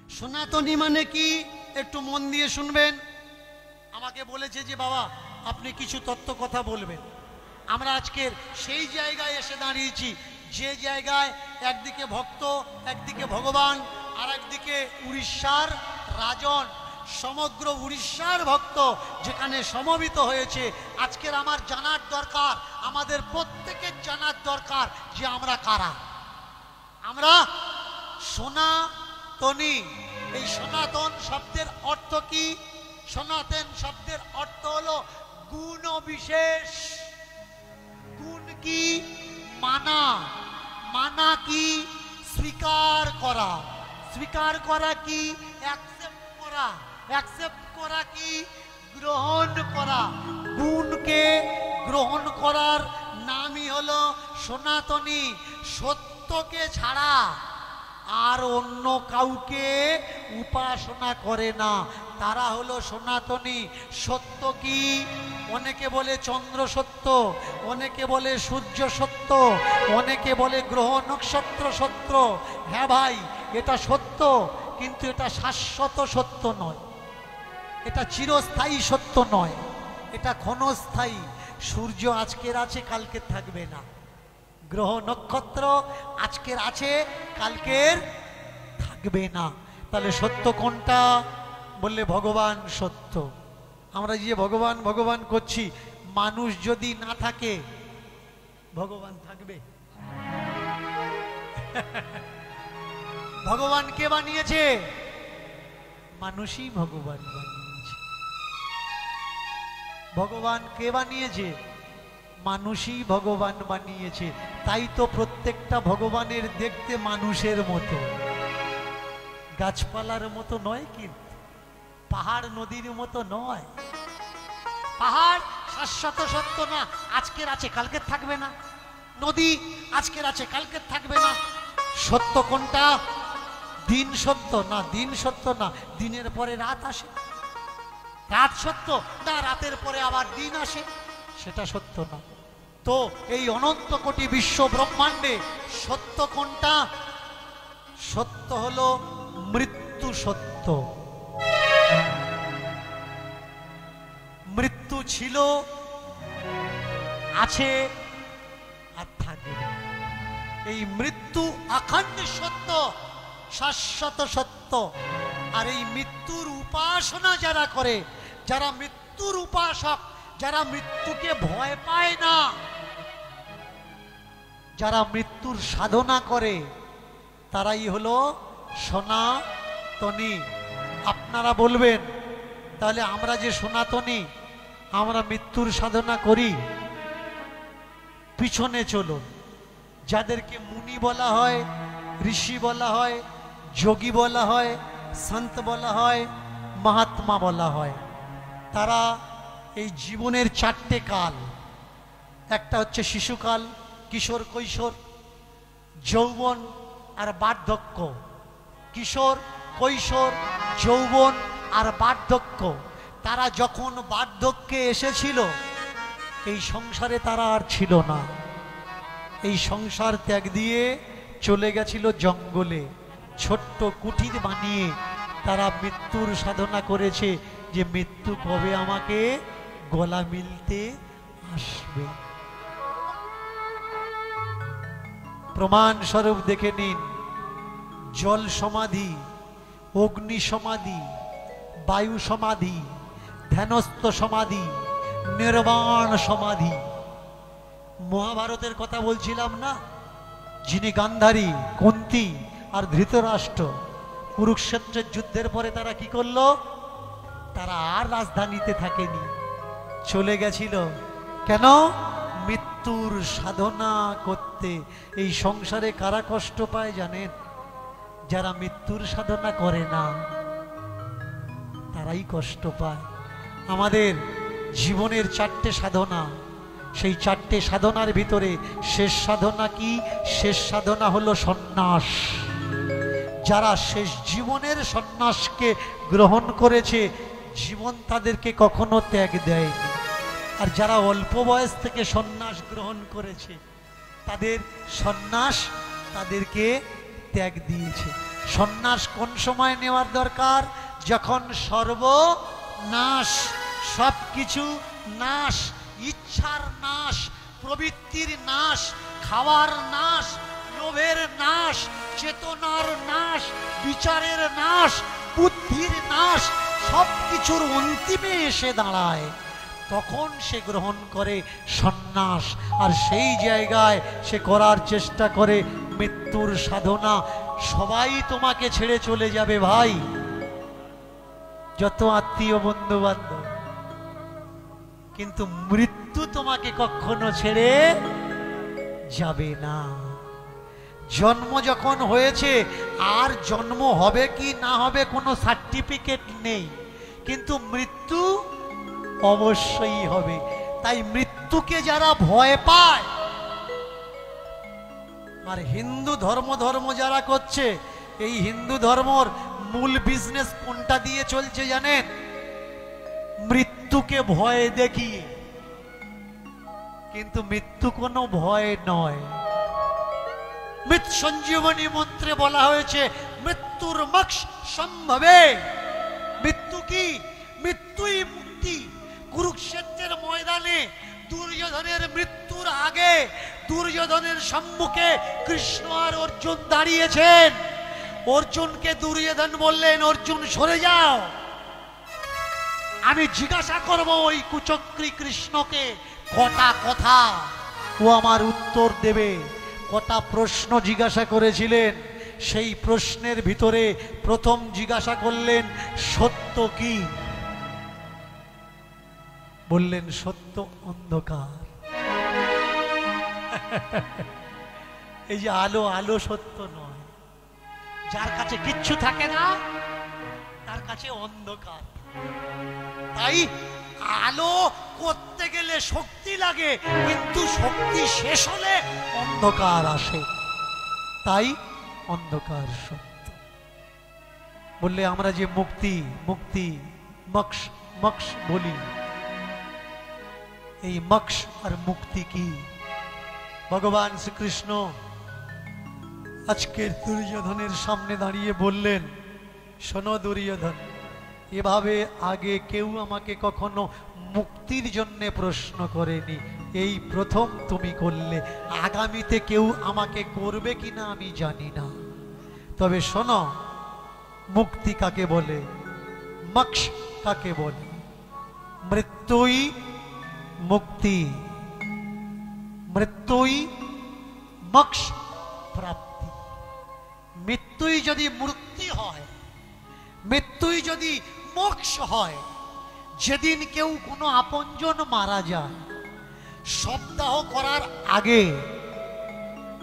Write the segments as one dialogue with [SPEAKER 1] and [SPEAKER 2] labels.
[SPEAKER 1] সনাতনী মানে কি একটু মন দিয়ে শুনবেন। আমাকে বলেছে যে বাবা আপনি কিছু তত্ত্ব কথা বলবেন। আমরা আজকের সেই জায়গায় এসে দাঁড়িয়েছি যে জায়গায় একদিকে ভক্ত, একদিকে ভগবান, আর একদিকে উড়িষ্যার রাজন। সমগ্র উড়িষ্যার ভক্ত যেখানে সমবেত হয়েছে। আজকের আমার জানার দরকার, আমাদের প্রত্যেকের জানার দরকার যে আমরা কারা। আমরা সনাতনী। এই সনাতন শব্দের অর্থ কি? সনাতন শব্দের অর্থ হলো গুণ বিশেষ। গুণ কি? মানা। মানা কি? স্বীকার করা। স্বীকার করা কি? অ্যাকসেপ্ট করা। অ্যাকসেপ্ট করা কি? গ্রহণ করা। গুণকে গ্রহণ করার নামই হলো সনাতনী। সত্যকে ছাড়া আর অন্য কাউকে উপাসনা করে না, তারা হলো সনাতনী। সত্য কি? অনেকে বলে চন্দ্র সত্য, অনেকে বলে সূর্য সত্য, অনেকে বলে গ্রহ নক্ষত্র সত্য। হ্যাঁ ভাই, এটা সত্য, কিন্তু এটা শাশ্বত সত্য নয়, এটা চিরস্থায়ী সত্য নয়, এটা ক্ষণস্থায়ী। সূর্য আজকের আছে, কালকে থাকবে না। গ্রহ নক্ষত্র আজকের আছে, কালকের থাকবে না। তাহলে সত্য কোনটা? বললে ভগবান সত্য। আমরা যে ভগবান ভগবান করছি, মানুষ যদি না থাকে ভগবান থাকবে? ভগবান কে বানিয়েছে? মানুষই ভগবান বানিয়েছে। ভগবান কে বানিয়েছে? মানুষই ভগবান বানিয়েছে। তাই তো প্রত্যেকটা ভগবানের দেখতে মানুষের মতো, গাছপালার মতো নয়, কিন্তু পাহাড় নদীর মতো নয়। পাহাড় শাশ্বত সত্য না, আজকের আছে কালকের থাকবে না। নদী আজকের আছে কালকের থাকবে না। সত্য কোনটা? দিন সত্য না, দিন সত্য না, দিনের পরে রাত আসে। রাত সত্য না, রাতের পরে আবার দিন আসে, সেটা সত্য না। তো এই অনন্ত কোটি বিশ্ব ব্রহ্মাণ্ডে সত্য কোনটা? সত্য হলো মৃত্যু সত্য। মৃত্যু ছিল, আছে, আর থাকবে। এই মৃত্যু অখণ্ড সত্য, শাশ্বত সত্য। আর এই মৃত্যুর উপাসনা যারা করে, যারা মৃত্যুর উপাসক, যারা মৃত্যুকে ভয় পায় না, যারা মৃত্যুর সাধনা করে, তারাই হলো সনাতনী। আপনারা বলবেন তাহলে আমরা যে সনাতনী, আমরা মৃত্যুর সাধনা করি? পিছনে চলুন। যাদেরকে মুনি বলা হয়, ঋষি বলা হয়, যোগী বলা হয়, সন্ত বলা হয়, মহাত্মা বলা হয়, তারা এই জীবনের চারটে কাল, একটা হচ্ছে শিশুকাল, কিশোর কৈশোর, যৌবন আর বার্ধক্য। কিশোর, কৈশোর, যৌবন আর বার্ধক্য। তারা যখন বার্ধক্যে এসেছিল, এই সংসারে তারা আর ছিল না। এই সংসার ত্যাগ দিয়ে চলে গেছিল জঙ্গলে, ছোট্ট কুটির বানিয়ে তারা মৃত্যুর সাধনা করেছে যে মৃত্যু কবে আমাকে গলা মিলতে আসবে। প্রমাণ স্বরূপ দেখে নিন, জল সমাধি, অগ্নি সমাধি, বায়ু সমাধি, ধ্যানস্থ সমাধি, নির্বাণ সমাধি। মহাভারতের কথা বলছিলাম না, যিনি গান্ধারী, কুন্তী আর ধৃতরাষ্ট্র, কুরুক্ষেত্রের যুদ্ধের পরে তারা কি করলো? তারা আর রাজধানীতে থাকেনি, চলে গেছিল। কেন? মৃত্যুর সাধনা করতে। এই সংসারে কারা কষ্ট পায় জানেন? যারা মৃত্যুর সাধনা করে না, তারাই কষ্ট পায়। আমাদের জীবনের চারটে সাধনা, সেই চারটে সাধনার ভিতরে শেষ সাধনা কি? শেষ সাধনা হলো সন্ন্যাস। যারা শেষ জীবনের সন্ন্যাসকে গ্রহণ করেছে, জীবন তাদেরকে কখনো ত্যাগ দেয়নি। আর যারা অল্প বয়স থেকে সন্ন্যাস গ্রহণ করেছে, তাদের সন্ন্যাস তাদেরকে ত্যাগ দিয়েছে। সন্ন্যাস কোন সময় নেওয়ার দরকার? যখন সর্বনাশ, সব কিছু নাশ, ইচ্ছার নাশ, প্রবৃত্তির নাশ, খাওয়ার নাশ, লোভের নাশ, চেতনার নাশ, বিচারের নাশ, বুদ্ধির নাশ, সব কিছুর অন্তিমে এসে দাঁড়ায়, তখন সে গ্রহণ করে সন্ন্যাস। আর সেই জায়গায় সে করার চেষ্টা করে মৃত্যুর সাধনা। সবাই তোমাকে ছেড়ে চলে যাবে ভাই, যত আত্মীয় বন্ধু বান্ধব, কিন্তু মৃত্যু তোমাকে কখনো ছেড়ে যাবে না। জন্ম যখন হয়েছে, আর জন্ম হবে কি না হবে কোনো সার্টিফিকেট নেই, কিন্তু মৃত্যু অবশ্যই হবে। তাই মৃত্যুকে যারা ভয় পায়, আর হিন্দু ধর্ম যারা করছে, এই হিন্দু ধর্মর মূল বিজনেস কোনটা দিয়ে চলছে জানেন? মৃত্যুকে ভয় দেখিয়ে। কিন্তু মৃত্যু কোনো ভয় নয়। মৃত সঞ্জীবনী মন্ত্রে বলা হয়েছে মৃত্যুর মোক্ষ সম্ভবে। মৃত্যু কি? মৃত্যুই মুক্তি। কুরুক্ষেত্রের ময়দানে দুর্যোধনের মৃত্যুর আগে দুর্যোধনের সম্মুখে কৃষ্ণ আর অর্জুন দাঁড়িয়েছেন। অর্জুনকে দুর্যোধন বললেন, অর্জুন সরে যাও, আমি জিজ্ঞাসা করব ওই কুচক্রী কৃষ্ণকে কটা কথা, ও আমার উত্তর দেবে। কটা প্রশ্ন জিজ্ঞাসা করেছিলেন, সেই প্রশ্নের ভিতরে প্রথম জিজ্ঞাসা করলেন সত্য কি? বললেন সত্য অন্ধকার। এই যে আলো, আলো সত্য নয়। যার কাছে কিচ্ছু থাকে না তার কাছে অন্ধকার। তাই আলো করতে গেলে শক্তি লাগে, কিন্তু শক্তি শেষ হলে অন্ধকার আসে। তাই অন্ধকার সত্য। বললে আমরা যে মুক্তি, মুক্তি, মোক্ষ, মোক্ষ বলি, এই মোক্ষ আর মুক্তি কি? ভগবান শ্রীকৃষ্ণ আজকের দুর্যোধনের সামনে দাঁড়িয়ে বললেন, শোনো দুর্যোধন, এভাবে আগে কেউ আমাকে কখনো মুক্তির জন্য প্রশ্ন করেনি, এই প্রথম তুমি করলে। আগামীতে কেউ আমাকে করবে কিনা আমি জানি না, তবে শোনো, মুক্তি কাকে বলে, মোক্ষ কাকে বলে? মৃত্যুই মুক্তি, মৃত্যুই মোক্ষ প্রাপ্তি। মৃত্যুই যদি মুক্তি হয়, মৃত্যুই যদি মোক্ষ হয়, যেদিন কেউ কোনো আপনজন মারা যায়, সপ্তাহ করার আগে,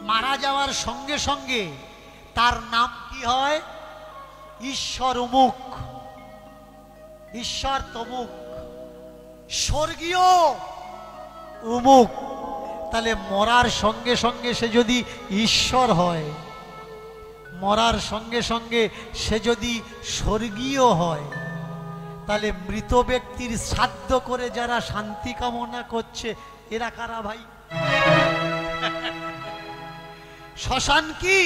[SPEAKER 1] মারা যাওয়ার সঙ্গে সঙ্গে তার নাম কি হয়? ঈশ্বর অমুক, ঈশ্বর তমুক, স্বর্গীয় অমুক। তাহলে মরার সঙ্গে সঙ্গে সে যদি ঈশ্বর হয়, মরার সঙ্গে সঙ্গে সে যদি স্বর্গীয় হয়, তাহলে মৃত ব্যক্তির শ্রাদ্ধ করে যারা শান্তি কামনা করছে এরা কারা ভাই? শ্মশান কি?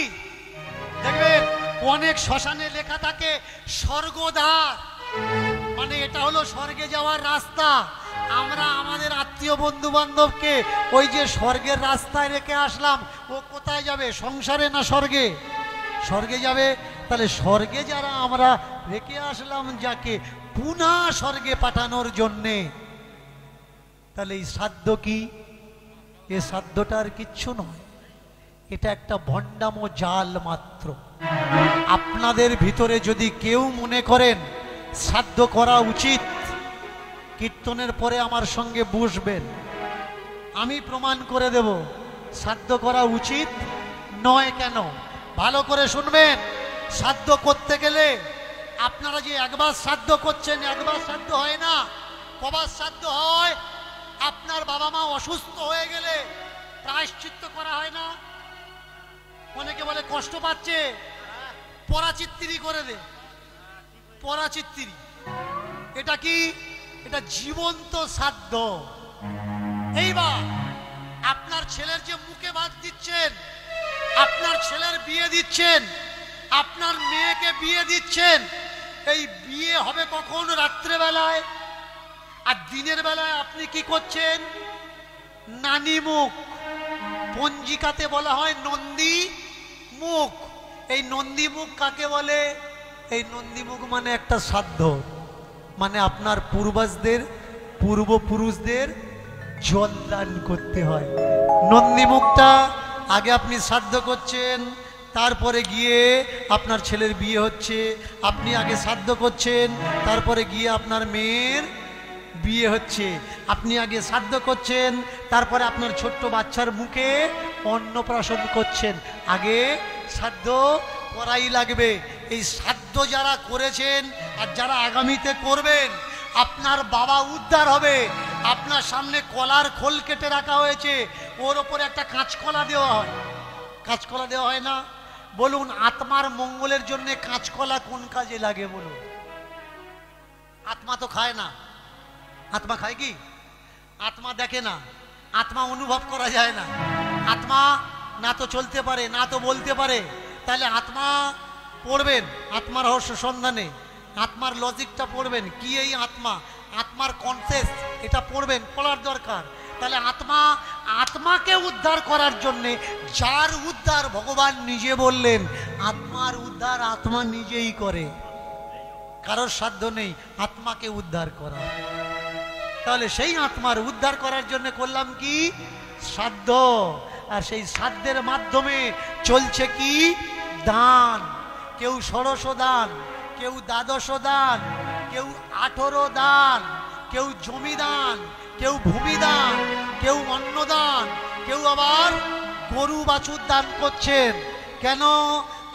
[SPEAKER 1] দেখবেন অনেক শ্মশানে লেখা থাকে স্বর্গদ্বার, মানে এটা হলো স্বর্গে যাওয়ার রাস্তা। আমরা আমাদের আত্মীয় বন্ধু বান্ধবকে ওই যে স্বর্গের রাস্তায় রেখে আসলাম, ও কোথায় যাবে? সংসারে না স্বর্গে? স্বর্গে যাবে। তাহলে স্বর্গে যারা আমরা রেখে আসলাম যাকে, পুনঃ স্বর্গে পাঠানোর জন্যে, তাহলে এই শ্রাদ্ধ কি? এ শ্রাদ্ধটা আর কিচ্ছু নয়, এটা একটা ভণ্ডামো জাল মাত্র। আপনাদের ভিতরে যদি কেউ মনে করেন শ্রাদ্ধ করা উচিত, কীর্তনের পরে আমার সঙ্গে বসবেন, আমি প্রমাণ করে দেব শ্রাদ্ধ করা উচিত নয়। কেন? ভালো করে শুনবেন। শ্রাদ্ধ করতে গেলে আপনারা যে একবার শ্রাদ্ধ করছেন, একবার শ্রাদ্ধ হয় না, কবার শ্রাদ্ধ হয়? আপনার বাবা মা অসুস্থ হয়ে গেলে প্রায়শ্চিত্ত করা হয় না? অনেকে বলে কষ্ট পাচ্ছে, পরাচিত্তিরি করে দে। পরাচিত্তিরি এটা কি? এটা জীবন্ত শ্রাদ্ধ। এইবার আপনার ছেলের যে মুখে ভাত দিচ্ছেন, আপনার ছেলের বিয়ে দিচ্ছেন, আপনার মেয়েকে বিয়ে দিচ্ছেন, এই বিয়ে হবে কখন? রাত্রেবেলায়। আর দিনের বেলায় আপনি কি করছেন? নানি মুখ, পঞ্জিকাতে বলা হয় নন্দী মুখ। এই নন্দী মুখ কাকে বলে? এই নন্দী মুখ মানে একটা শ্রাদ্ধ, মানে আপনার পূর্বপুরুষদের জলদান করতে হয়। নন্দী মুখটা আগে আপনি শ্রাদ্ধ করছেন, তারপরে গিয়ে আপনার ছেলের বিয়ে হচ্ছে। আপনি আগে শ্রাদ্ধ করছেন, তারপরে গিয়ে আপনার মেয়ের বিয়ে হচ্ছে। আপনি আগে শ্রাদ্ধ করছেন, তারপরে আপনার ছোট্ট বাচ্চার মুখে অন্নপ্রাশন করছেন। আগে শ্রাদ্ধ করাই লাগবে। এই শ্রাদ্ধ যারা করেছেন আর যারা আগামীতে করবেন, আপনার বাবা উদ্ধার হবে। আপনার সামনে কলার খোল কেটে রাখা হয়েছে, ওর ওপরে একটা কাঁচকলা দেওয়া হয়। কাঁচকলা দেওয়া হয় না? বলুন, আত্মার মঙ্গলের জন্য কাঁচকলা কোন কাজে লাগে বলুন? আত্মা তো খায় না। আত্মা খায় কি? আত্মা দেখে না, আত্মা অনুভব করা যায় না। আত্মা না তো চলতে পারে, না তো বলতে পারে। তাহলে আত্মা পড়বেন, আত্মার রহস্য সন্ধানে আত্মার লজিকটা পড়বেন। কি এই আত্মা, আত্মার কনসেপ্ট, এটা পড়বেন, পড়ার দরকার। তাহলে আত্মাকে উদ্ধার করার জন্যে, যার উদ্ধার ভগবান নিজে বললেন, আত্মার উদ্ধার আত্মা নিজেই করে, কারোর সাধ্য নেই আত্মাকে উদ্ধার করা। তাহলে সেই আত্মার উদ্ধার করার জন্য করলাম কি? শ্রাদ্ধ। আর সেই শ্রাদ্ধের মাধ্যমে চলছে কি? দান। কেউ ষোড়শ দান, কেউ দ্বাদশ দান, কেউ 18 দান, কেউ জমিদান, কেউ ভূমিদান, কেউ অন্নদান, কেউ আবার গরু বাছুর দান করছেন। কেন?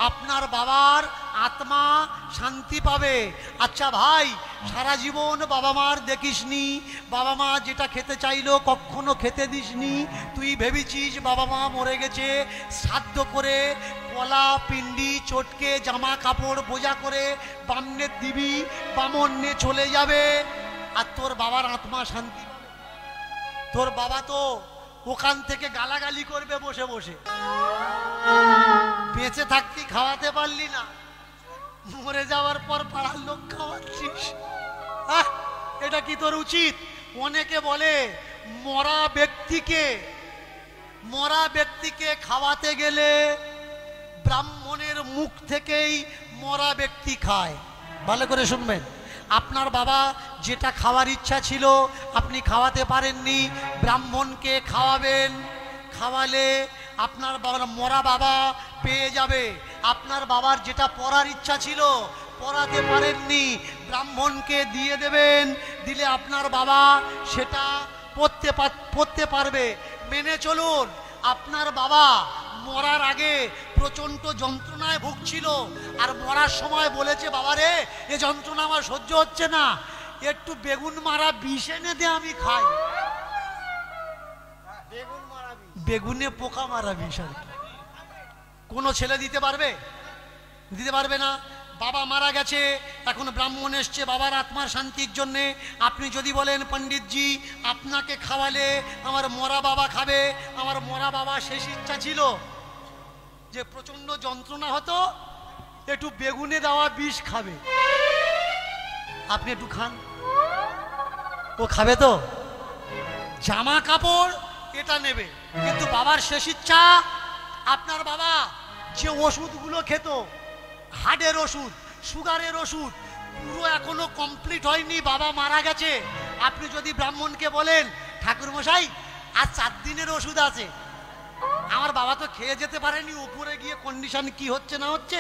[SPEAKER 1] আপনার বাবার আত্মা শান্তি পাবে। আচ্ছা ভাই, সারা জীবন বাবা মার দেখিসনি, বাবা মা যেটা খেতে চাইলো কখনো খেতে দিসনি, তুই ভেবেছিস বাবা মা মরে গেছে, শ্রাদ্ধ করে কলা পিণ্ডি চটকে জামা কাপড় বোঝা করে বামনের দিবি, বামন নিয়ে চলে যাবে, আর তোর বাবার আত্মা শান্তি পাবে? তোর বাবা তো ওখান থেকে গালাগালি করবে বসে বসে। বেঁচে থাকতে খাওয়াতে পারলি না, মরে যাওয়ার পর পাড়ার লোক খাওয়াচ্ছিস, এটা কি তোর উচিত? অনেকে বলে মরা ব্যক্তিকে খাওয়াতে গেলে ব্রাহ্মণের মুখ থেকেই মরা ব্যক্তি খায়। ভালো করে শুনবেন, আপনার বাবা যেটা খাওয়ার ইচ্ছা ছিল আপনি খাওয়াতে পারেননি, ব্রাহ্মণকে খাওয়াবেন। খাওয়ালে আপনার বাবা মরা বাবা পেয়ে যাবে। আপনার বাবার যেটা পড়ার ইচ্ছা ছিল পড়াতে পারেননি, ব্রাহ্মণকে দিয়ে দেবেন। দিলে আপনার বাবা সেটা পড়তে পারবে। মেনে চলুন, আপনার বাবা মরার আগে প্রচন্ড যন্ত্রণায় ভুগছিল, আর মরার সময় বলেছে, বাবারে এ যন্ত্রণা আমার সহ্য হচ্ছে না, একটু বেগুন মারা বিষ এনে দে আমি খাই। বেগুনে পোকা মারা বিষ আর কি কোনো ছেলে দিতে পারবে? দিতে পারবে না। বাবা মারা গেছে, এখন ব্রাহ্মণ এসছে বাবার আত্মার শান্তির জন্যে। আপনি যদি বলেন, পণ্ডিতজি আপনাকে খাওয়ালে আমার মরা বাবা খাবে, আমার মরা বাবা শেষ ইচ্ছা ছিল যে প্রচন্ড যন্ত্রণা হতো, একটু বেগুনে দেওয়া বিষ খাবে, আপনি একটু খান, ও খাবে তো? জামা কাপড় এটা নেবে, কিন্তু বাবার শেষ ইচ্ছা। আপনার বাবা যে ওষুধগুলো খেত, হার্টের ওষুধ, সুগারের ওষুধ, পুরো এখনো কমপ্লিট হয়নি, বাবা মারা গেছে। আপনি যদি ব্রাহ্মণকে বলেন, ঠাকুরমশাই আর 4 দিনের ওষুধ আছে, আমার বাবা তো খেয়ে যেতে পারেনি, উপরে গিয়ে কন্ডিশন কি হচ্ছে না হচ্ছে,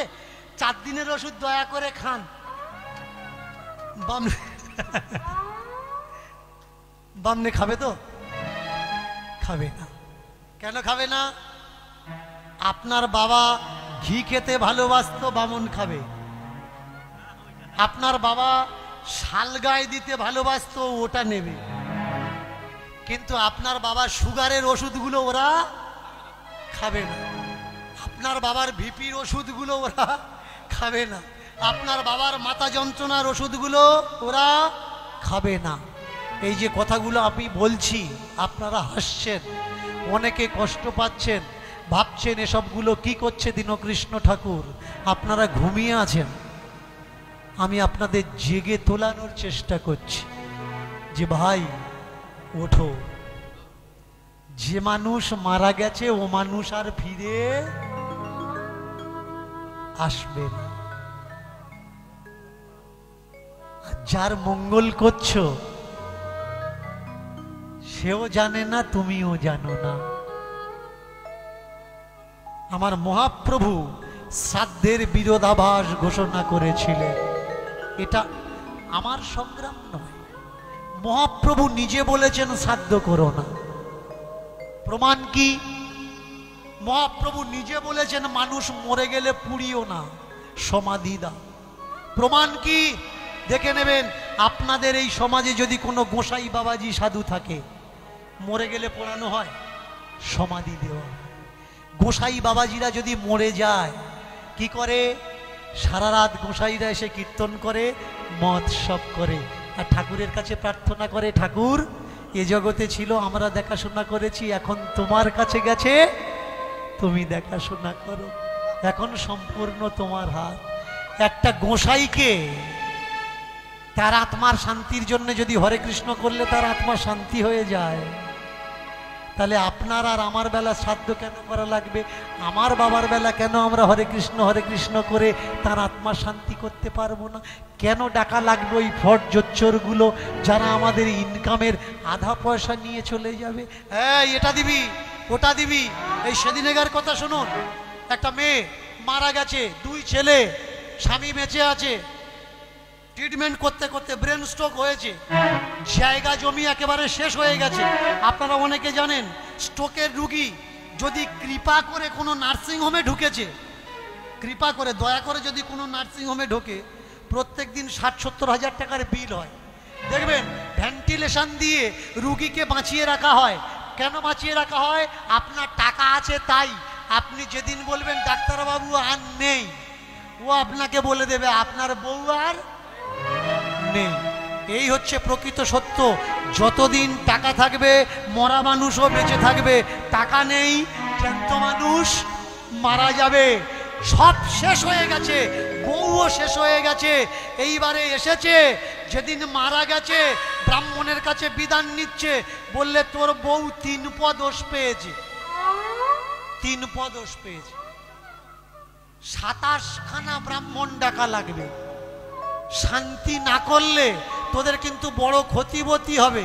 [SPEAKER 1] 4 দিনের ওষুধ দয়া করে খান, বামনে খাবে তো? খাবে না। কেন খাবে না? আপনার বাবা ঘি খেতে ভালোবাসতো, বামন খাবে। আপনার বাবা শালগায় দিতে ভালোবাসতো, ওটা নেবে। কিন্তু আপনার বাবা সুগারের ওষুধগুলো ওরা খাবে না, আপনার বাবার ভিপির ওষুধগুলো ওরা খাবে না, আপনার বাবার মাথা যন্ত্রণার ওষুধগুলো ওরা খাবে না। এই যে কথাগুলো আমি বলছি, আপনারা হাসছেন, অনেকে কষ্ট পাচ্ছেন, ভাবছেন এসবগুলো কি করছে দীনকৃষ্ণ ঠাকুর, আপনারা ঘুমিয়ে আছেন। আমি আপনাদের জেগে তোলানোর চেষ্টা করছি যে ভাই ওঠো, যে মানুষ মারা গেছে ও মানুষ আর ফিরে আসবে না। যার মঙ্গল করছো সেও জানে না, তুমিও জানো না। আমার মহাপ্রভু শ্রাদ্ধের বিরোধাভাস ঘোষণা করেছিলেন। এটা আমার সংগ্রাম নয়, মহাপ্রভু নিজে বলেছেন শ্রাদ্ধ করো না। প্রমাণ কি? মহাপ্রভু নিজে বলেছেন মানুষ মরে গেলে পুড়িও না, সমাধি দাও। প্রমাণ কি? দেখে নেবেন, আপনাদের এই সমাজে যদি কোনো গোসাই বাবাজি সাধু থাকে, মরে গেলে পোড়ানো হয়, সমাধি দেওয়া। গোসাই বাবাজিরা যদি মরে যায় কি করে? সারা রাত গোসাইরা এসে কীর্তন করে, মদ সব করে, আর ঠাকুরের কাছে প্রার্থনা করে, ঠাকুর এ জগতে ছিল, আমরা দেখাশোনা করেছি, এখন তোমার কাছে গেছে, তুমি দেখাশোনা করো, এখন সম্পূর্ণ তোমার হাত। একটা গোসাইকে তার আত্মার শান্তির জন্য যদি হরে কৃষ্ণ করলে তার আত্মা শান্তি হয়ে যায়, তাহলে আপনার আর আমার বেলা শ্রাদ্ধ কেন করা লাগবে? আমার বাবার বেলা কেন আমরা হরে কৃষ্ণ করে তার আত্মা শান্তি করতে পারবো না? কেন ডাকা লাগবে ওই ফট জোচ্চরগুলো যারা আমাদের ইনকামের আধা পয়সা নিয়ে চলে যাবে? এই এটা দিবি, ওটা দিবি। এই সেদিনেকার কথা শুনুন, একটা মেয়ে মারা গেছে, 2 ছেলে, স্বামী বেঁচে আছে, ট্রিটমেন্ট করতে করতে ব্রেন স্ট্রোক হয়েছে, জায়গা জমি একেবারে শেষ হয়ে গেছে। আপনারা অনেকে জানেন স্ট্রোকের রুগী যদি কৃপা করে কোনো নার্সিং হোমে ঢুকেছে, কৃপা করে দয়া করে যদি কোনো নার্সিং হোমে ঢোকে, প্রত্যেক দিন 60-70 হাজার টাকার বিল হয়। দেখবেন ভেন্টিলেশন দিয়ে রুগীকে বাঁচিয়ে রাখা হয়। কেন বাঁচিয়ে রাখা হয়? আপনার টাকা আছে তাই। আপনি যেদিন বলবেন ডাক্তারবাবু আর নেই, ও আপনাকে বলে দেবে আপনার বউ আর নেই। এই হচ্ছে প্রকৃত সত্য। যতদিন টাকা থাকবে মরা মানুষও বেঁচে থাকবে, টাকা নেই জ্যান্ত মানুষ মারা যাবে। সব শেষ হয়ে গেছে, বউও শেষ হয়ে গেছে। এইবারে এসেছে, যেদিন মারা গেছে ব্রাহ্মণের কাছে বিধান নিচ্ছে, বললে তোর বউ 3 পদোষ পেয়েছে, 3 পদোষ পেয়েছে। 27 খানা ব্রাহ্মণ ডাকা লাগবে। শান্তি না করলে তোদের কিন্তু বড় ক্ষতিবতী হবে।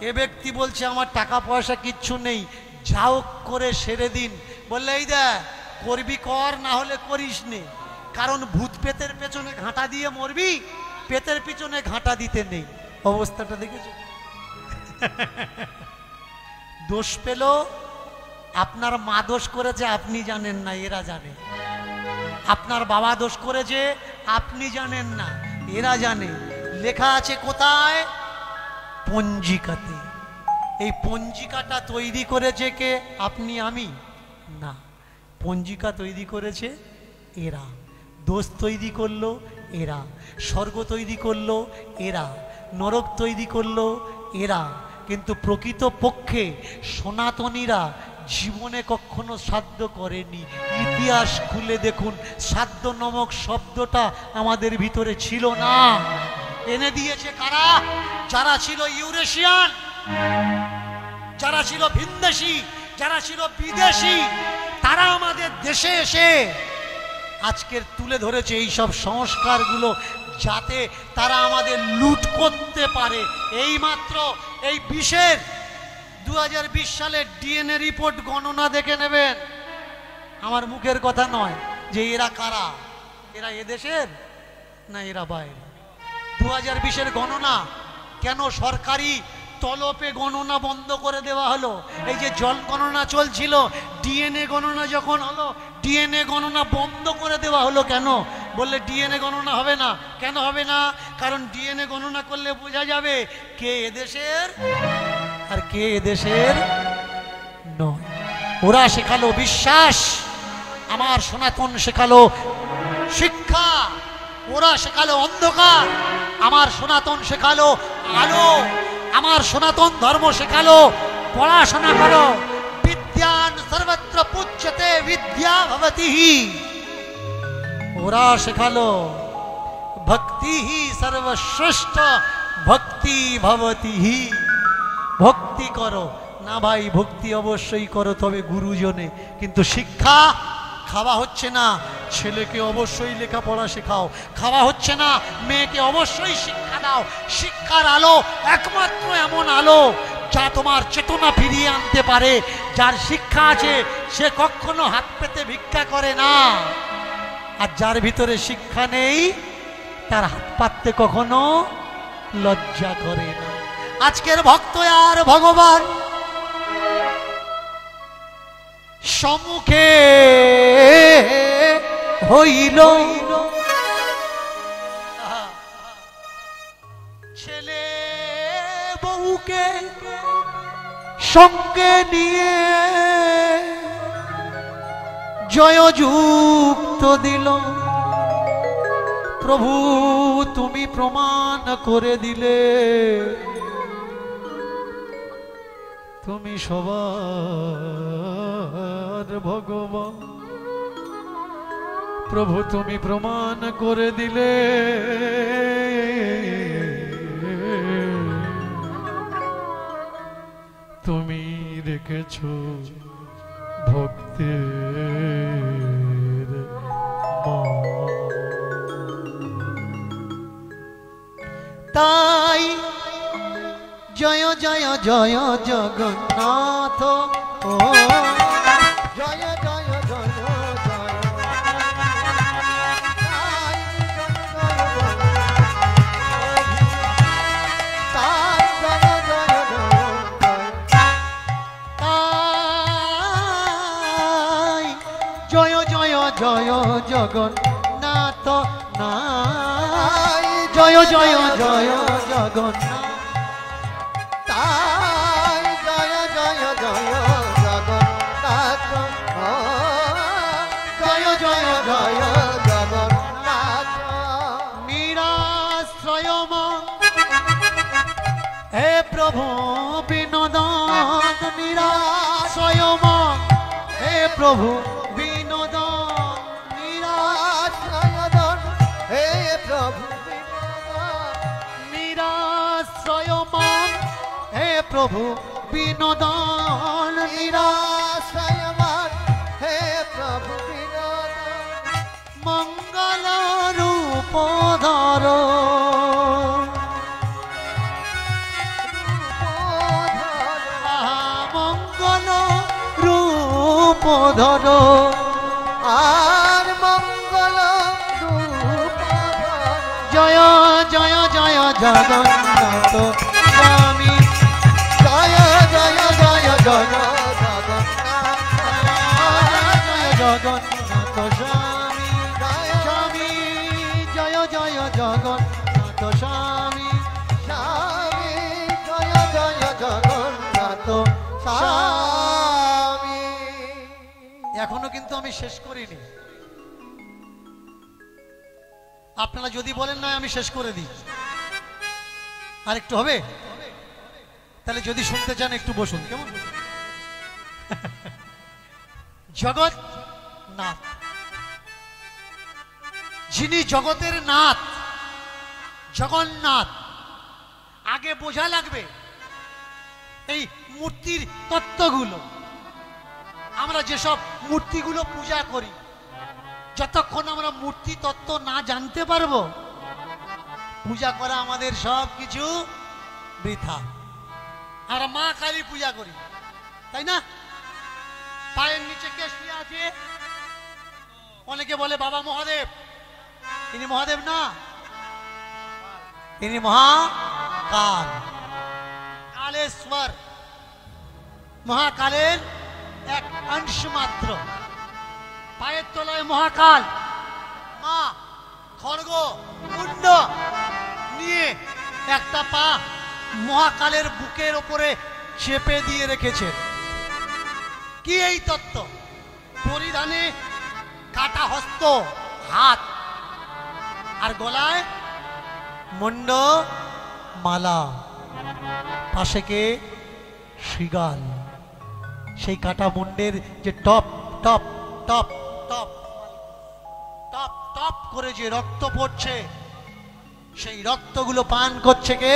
[SPEAKER 1] এ ব্যক্তি বলছে আমার টাকা পয়সা কিচ্ছু নেই, যাও করে সেরে দিন। বললে এই দেখ, করবি কর, না হলে করিস নে, কারণ ভূত পেতের পেছনে ঘাঁটা দিয়ে মরবি, পেতের পিছনে ঘাঁটা দিতে নেই। অবস্থাটা দেখেছো? দোষ পেল, আপনার মা দোষ করেছে আপনি জানেন না, এরা জানে। আপনার বাবা দোষ করেছে আপনি জানেন না, এরা জানে। লেখা আছে কোথায়? পঞ্জিকাতে। এই পঞ্জিকাটা তৈরি করেছে কে? আপনি আমি না, পঞ্জিকা তৈরি করেছে এরা। দোষ তৈরি করলো এরা, স্বর্গ তৈরি করলো এরা, নরক তৈরি করলো এরা। কিন্তু প্রকৃত পক্ষে সনাতনীরা জীবনে কখনো শ্রাদ্ধ করেনি। ইতিহাস খুলে দেখুন, শ্রাদ্ধ নামক শব্দটা আমাদের ভিতরে ছিল না। এনে দিয়েছে কারা? যারা ছিল ইউরেশিয়ান, যারা ছিল ভিনদেশী, যারা ছিল বিদেশি, তারা আমাদের দেশে এসে আজকের তুলে ধরেছে এই সব সংস্কারগুলো, যাতে তারা আমাদের লুট করতে পারে। এইমাত্র এই 2020 সালের ডিএনএ রিপোর্ট গণনা দেখে নেবেন। আমার মুখের কথা নয় যে এরা কারা, এরা এদেশের না এরা বাইরে। 2020-এর গণনা কেন সরকারি তলপে গণনা বন্ধ করে দেওয়া হলো? এই যে জল গণনা চলছিল, ডিএনএ গণনা যখন হলো, ডিএনএ গণনা বন্ধ করে দেওয়া হলো কেন? বললে ডিএনএ গণনা হবে না। কেন হবে না? কারণ ডিএনএ গণনা করলে বোঝা যাবে কে এদেশের আর কে এদেশের নয়। ওরা শেখালো বিশ্বাস, আমার সনাতন শেখালো শিক্ষা। ওরা শেখালো অন্ধকার, আমার সনাতন শেখালো আলো। আমার সনাতন ধর্ম শেখালো পড়াশোনা করো, বিজ্ঞান সর্বত্র পূজ্যতে বিদ্যা ভবতি। ওরা শেখালো ভক্তি সর্বশ্রেষ্ঠ ভক্তি ভবতি। ভক্তি করো না ভাই, ভক্তি অবশ্যই করো, তবে গুরুজনে। কিন্তু শিক্ষা খাওয়া হচ্ছে না, ছেলেকে অবশ্যই লেখাপড়া শেখাও। খাওয়া হচ্ছে না, মেয়েকে অবশ্যই শিক্ষা দাও। শিক্ষার আলো একমাত্র এমন আলো যা তোমার চেতনা ফিরিয়ে আনতে পারে। যার শিক্ষা আছে সে কখনো হাত পেতে ভিক্ষা করে না, আর যার ভিতরে শিক্ষা নেই তার হাত পাততে কখনো লজ্জা করে না। আজকের ভক্ত আর ভগবান সম্মুখে হইল, ছেলে বউকে সঙ্গে নিয়ে জয়যুক্ত দিল। প্রভু তুমি প্রমাণ করে দিলে তুমি সবার ভগবান। প্রভু তুমি প্রমাণ করে দিলে তুমি রেখেছ ভক্তের মন। তাই জয় জয় জয় জগন্নাথ, ও জয় জয় জয় জয়। জয় জয় জয় জগন্নাথ, নাই জয় জয় জয় জগন্নাথ। জয় জয় জয় জগন্নাথ, জয় জয় জয় জগন্নাথ। নিরাশ্রয় হে প্রভু বিনোদন, নিরাশ্রয় হে প্রভু বিনোদন, নিরাশ্রয় হে প্রভু নিরাশ্রয় হে প্রভু বিনোদন, নিরাশ্রয় হে প্রভু বিনোদন। মঙ্গল রূপ ধর, মঙ্গল রূপ ধর, আর মঙ্গল রূপ ধর। জয় জয় জয় জগন্নাথ স্বামী, জয় জয় জয় জয় জগন্নাথ, জয় জগন্নাথ স্বামী, স্বামী জয় জয় জগন্নাথ স্বামী, স্বামী জয় জয় জগন্নাথ স্বামী। এখনো কিন্তু আমি শেষ করিনি। আপনারা যদি বলেন না আমি শেষ করে দিই, আর একটু হবে, তাহলে যদি শুনতে চান একটু বসুন, কেমন? জগৎ নাথ, যিনি জগতের নাথ, জগন্নাথ। আগে বোঝা লাগবে এই মূর্তির তত্ত্বগুলো। আমরা যেসব মূর্তিগুলো পূজা করি, যতক্ষণ আমরা মূর্তি তত্ত্ব না জানতে পারবো, পূজা করা আমাদের সব কিছু বৃথা। আমরা মা কালী পূজা করি, তাই না? পায়ের নিচে কে শুয়ে আছে? অনেকে বলে বাবা মহাদেব। ইনি মহাদেব না, ইনি মহাকাল, কালেশ্বর। মহাকালের এক অংশ মাত্র। পায়ের তলায় মহাকাল, মা খড়গ মুন্ড নিয়ে একটা পা মহাকালের বুকের উপরে চেপে দিয়ে রেখেছেন। কি এই তত্ত্ব? পরিধানে কাটা হস্ত হাত, আর গলায় মুন্ড মালা, পাশে কে? শৃগাল। সেই কাটা মুন্ডের যে top top top top top top করে যে রক্ত পড়ছে, সেই রক্তগুলো পান করছে কে?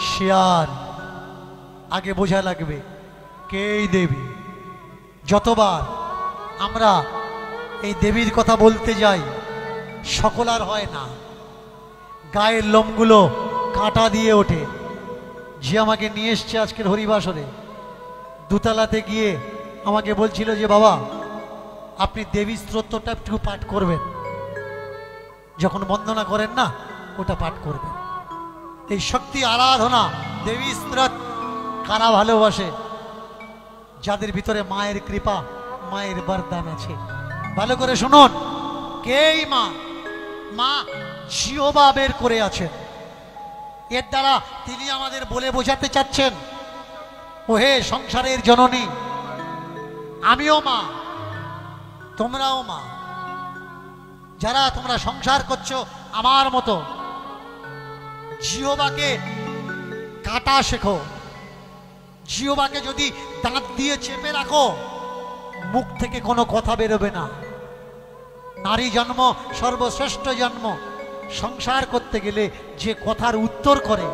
[SPEAKER 1] শিয়াল। আগে বোঝা লাগবে কে এই দেবী। যতবার আমরা এই দেবীর কথা বলতে যাই, সকল আর হয় না, গায়ের লোমগুলো কাঁটা দিয়ে ওঠে। যে আমাকে নিয়ে এসছে আজকের হরিবাসরে, দুতলাতে গিয়ে আমাকে বলছিল যে বাবা আপনি দেবী স্তোত্রটা একটু পাঠ করবেন, যখন বন্দনা করেন না ওটা পাঠ করবেন। এই শক্তি আরাধনা দেবী স্তোত্র কারা ভালোবাসে? যাদের ভিতরে মায়ের কৃপা, মায়ের বরদান আছে। ভালো করে শুনুন, কেই মা? মা জিহ্বা বের করে আছেন। এর দ্বারা তিনি আমাদের বলে বোঝাতে চাচ্ছেন, ওহে সংসারের জননী, আমিও মা, তোমরাও মা। যারা তোমরা সংসার করছো আমার মতো, জিহ্বাকে কাটা শেখো। জিহ্বাকে যদি দাঁত দিয়ে চেপে রাখো, মুখ থেকে কোনো কথা বেরোবে না। নারী জন্ম সর্বশ্রেষ্ঠ জন্ম। সংসার করতে গেলে যে কথার উত্তর করে,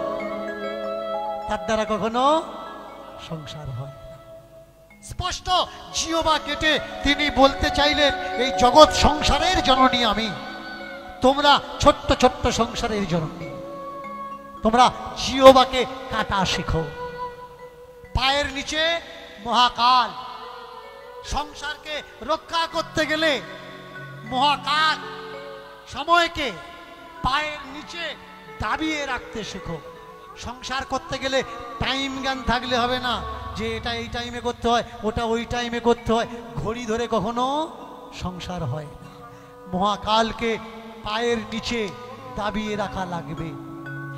[SPEAKER 1] তার দ্বারা কখনো সংসার হয় না। স্পষ্ট জিহ্বা কেটে তিনি বলতে চাইলেন, এই জগৎ সংসারের জননী আমি, তোমরা ছোট্ট ছোট্ট সংসারের জননী। তোমরা জিহ্বাকে কাটা শেখো। পায়ের নিচে মহাকাল। সংসারকে রক্ষা করতে গেলে মহাকাল সময়কে পায়ের নিচে দাবিয়ে রাখতে শেখো। সংসার করতে গেলে টাইম জ্ঞান থাকলে হবে না, যে এটা এই টাইমে করতে হয়, ওটা ওই টাইমে করতে হয়। ঘড়ি ধরে কখনো সংসার হয় না। মহাকালকে পায়ের নিচে দাবিয়ে রাখা লাগবে।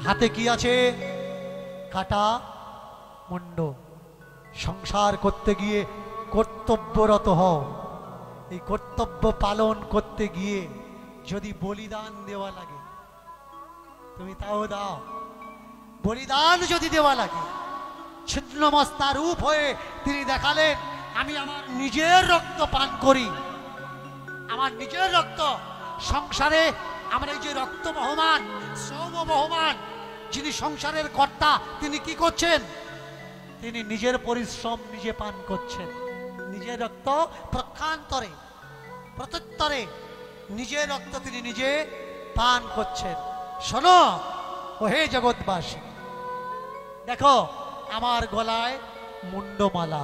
[SPEAKER 1] হাতে কি আছে? কাটা মুন্ড। সংসার করতে গিয়ে কর্তব্যরত হও। এই কর্তব্য পালন করতে গিয়ে যদি বলিদান দেওয়া লাগে, তুমি তাও দাও। বলিদান যদি দেওয়া লাগে, ছিন্নমস্তা রূপ হয়ে তিনি দেখালেন, আমি আমার নিজের রক্ত পান করি, আমার নিজের রক্ত। সংসারে আমরা এই যে রক্ত বহমান, শ্রম বহমান, যিনি সংসারের কর্তা, তিনি কি করছেন? তিনি নিজের পরিশ্রম নিজে পান করছেন। নিজের রক্ত প্রক্ষান্তরে প্রত্যুত্তরে নিজের রক্ত তিনি নিজে পান করছেন। শোনো ওহে জগৎবাসী, দেখো আমার গলায় মুন্ডমালা।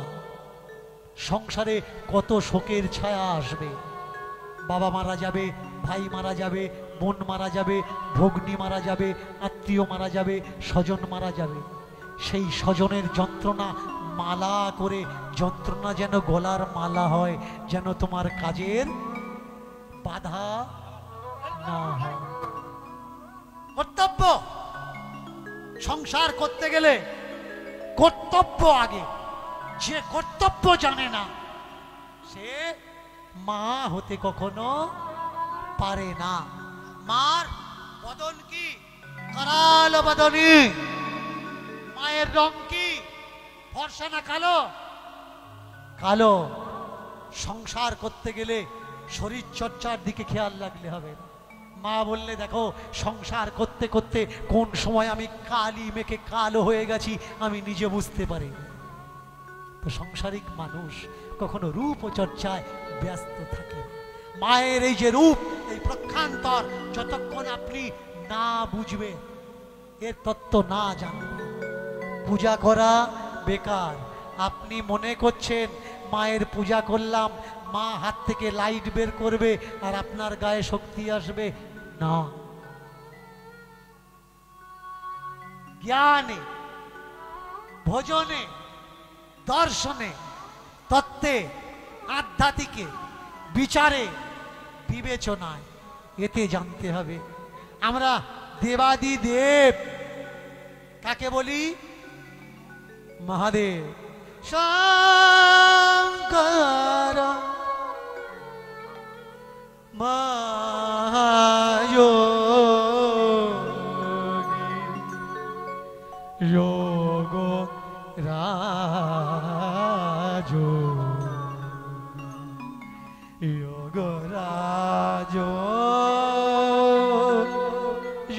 [SPEAKER 1] সংসারে কত শোকের ছায়া আসবে। বাবা মারা যাবে, ভাই মারা যাবে, বোন মারা যাবে, ভগ্নী মারা যাবে, আত্মীয় মারা যাবে, স্বজন মারা যাবে। সেই স্বজনের যন্ত্রণা মালা করে, যন্ত্রণা যেন গলার মালা হয়, যেন তোমার কাজের বাধা না হয়। কর্তব্য। সংসার করতে গেলে কর্তব্য আগে। যে কর্তব্য জানে না, সে মা হতে কখনো পারে না। মার বদন কি? করাল বদনী। মায়ের রং কি? ফর্সা না কালো? কালো। সংসার করতে গেলে শরীর চর্চার দিকে খেয়াল রাখলে হবে না। মা বললে, দেখো সংসার করতে করতে কোন সময় আমি কালি মেখে কালো হয়ে গেছি আমি নিজে বুঝতে পারি। তো সাংসারিক মানুষ কখনো রূপ ও চর্চায় ব্যস্ত থাকে। মায়ের এই যে রূপ, এই প্রক্ষান্তর, যতক্ষণ আপনি না বুঝবে, এর তত্ত্ব না জানবে, পূজা করা বেকার। আপনি মনে করছেন মায়ের পূজা করলাম, মা হাত থেকে লাইট বের করবে আর আপনার গায়ে শক্তি আসবে না। জ্ঞানে, ভোজনে, দর্শনে, তত্ত্বে, আধ্যাত্মিকে, বিচারে, বিবেচনায়, এতে জানতে হবে। আমরা দেবাদি দেব কাকে বলি? মহাদেব। শঙ্কর মহাযোগী যোগ রা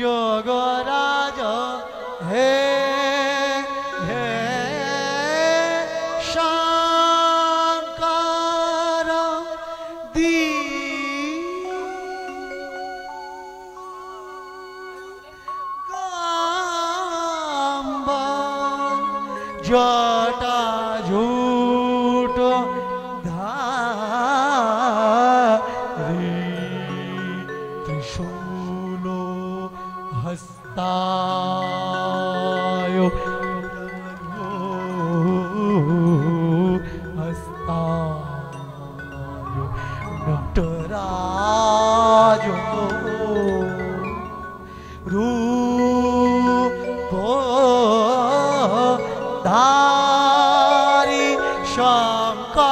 [SPEAKER 1] যোগরাজ হে হে শঙ্কর দি জটা ঝুট ধারি ত্রিশূল হস্তায় হস্তায় নটরাজ রূপ ধারি শঙ্কর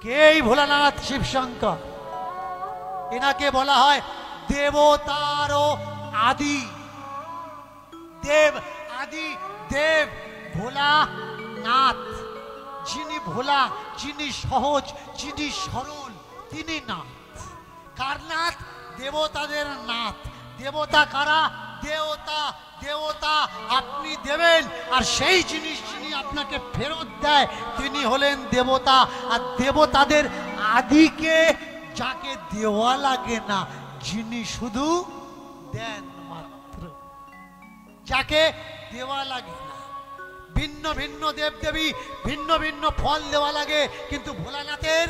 [SPEAKER 1] কে ভোলানাথ শিব শঙ্কর? এনাকে বলা হয় দেবতারও আদি দেব, আদি দেব ভোলানাথ। যিনি ভোলা, যিনি সহজ, যিনি সরল, তিনি নাথ। কার নাথ? দেবতাদের নাথ। দেবতা কারা? দেবতা। দেবতা আপনি দেবেন, আর সেই জিনিস যিনি আপনাকে ফেরত দেয় তিনি হলেন দেবতা। আর দেবতাদের আদিকে যাকে দেওয়া লাগে না, যিনি শুধু দেন মাত্র, যাকে দেওয়া লাগে না। ভিন্ন ভিন্ন দেবদেবী, ভিন্ন ভিন্ন ফল দেওয়া লাগে, কিন্তু ভোলানাথের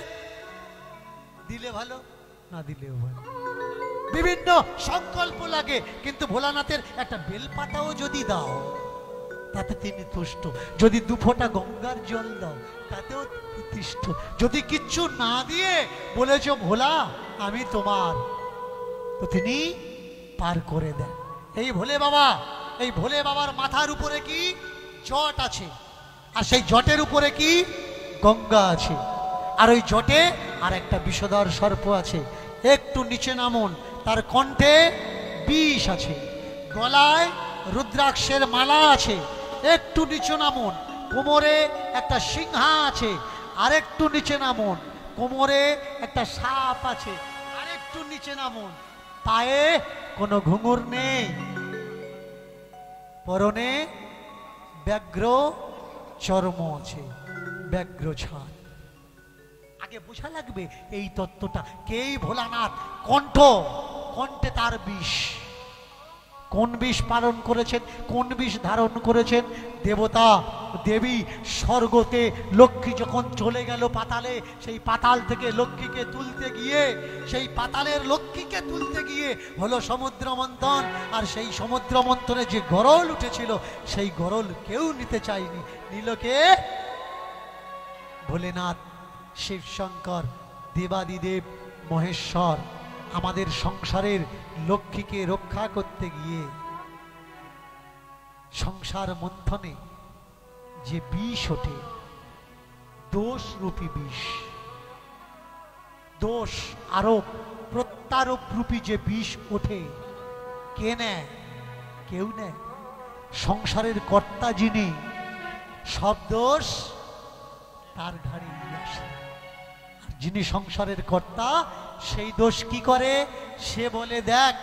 [SPEAKER 1] দিলে ভালো, না দিলেও ভালো। বিভিন্ন সংকল্প লাগে, কিন্তু ভোলানাথের একটা বেলপাতাও যদি দাও তাতে তিনি তুষ্ট। যদি দুফোঁটা গঙ্গার জল দাও তাতেও তুষ্ট। যদি কিচ্ছু না দিয়ে বলেছ ভোলা আমি তোমার, তো তিনি পার করে দেন। এই ভোলে বাবা, এই ভোলে বাবার মাথার উপরে কি জট আছে, আর সেই জটের উপরে কি গঙ্গা আছে, আর ওই জটে আর একটা বিষধর সর্প আছে। একটু নিচে নামুন, তার কণ্ঠে বিষ আছে, গলায় রুদ্রাক্ষের মালা আছে। একটু নিচে নামুন, কোমরে একটা সিংহা আছে। আরেকটু নিচে নামুন, কোমরে একটা সাপ আছে। আরেকটু নিচে নামুন, পায়ে কোনো ঘুঙুর নেই, পরনে ব্যাঘ্র চর্ম আছে, ব্যাঘ্র ছাল। আগে বোঝা লাগবে এই তত্ত্বটা। কেই ভোলানাথ? কণ্ঠ, কণ্ঠে তার বিষ। কোন বিষ পালন করেছেন, কোন বিষ ধারণ করেছেন? দেবতা দেবী স্বর্গতে লক্ষ্মী যখন চলে গেল পাতালে, সেই পাতাল থেকে লক্ষ্মীকে তুলতে গিয়ে, সেই পাতালের লক্ষ্মীকে তুলতে গিয়ে হলো সমুদ্র মন্থন। আর সেই সমুদ্র মন্থনে যে গরল উঠেছিল, সেই গরল কেউ নিতে চায়নি। নীলকে ভোলেনাথ, শিব শঙ্কর, দেবাদিদেব মহেশ্বর আমাদের সংসারের লক্ষ্মীকে রক্ষা করতে গিয়ে সংসার মন্থনে যে বিষ ওঠে, দোষ রূপী বিষ, দোষ আরোপ প্রত্যারোপ রূপী যে বিষ ওঠে, কে নেয়? কেউ নেয়। সংসারের কর্তা যিনি, সব দোষ তার ঘাড়ে আসে। যিনি সংসারের কর্তা, সেই দোষ কি করে? সে বলে দেখ,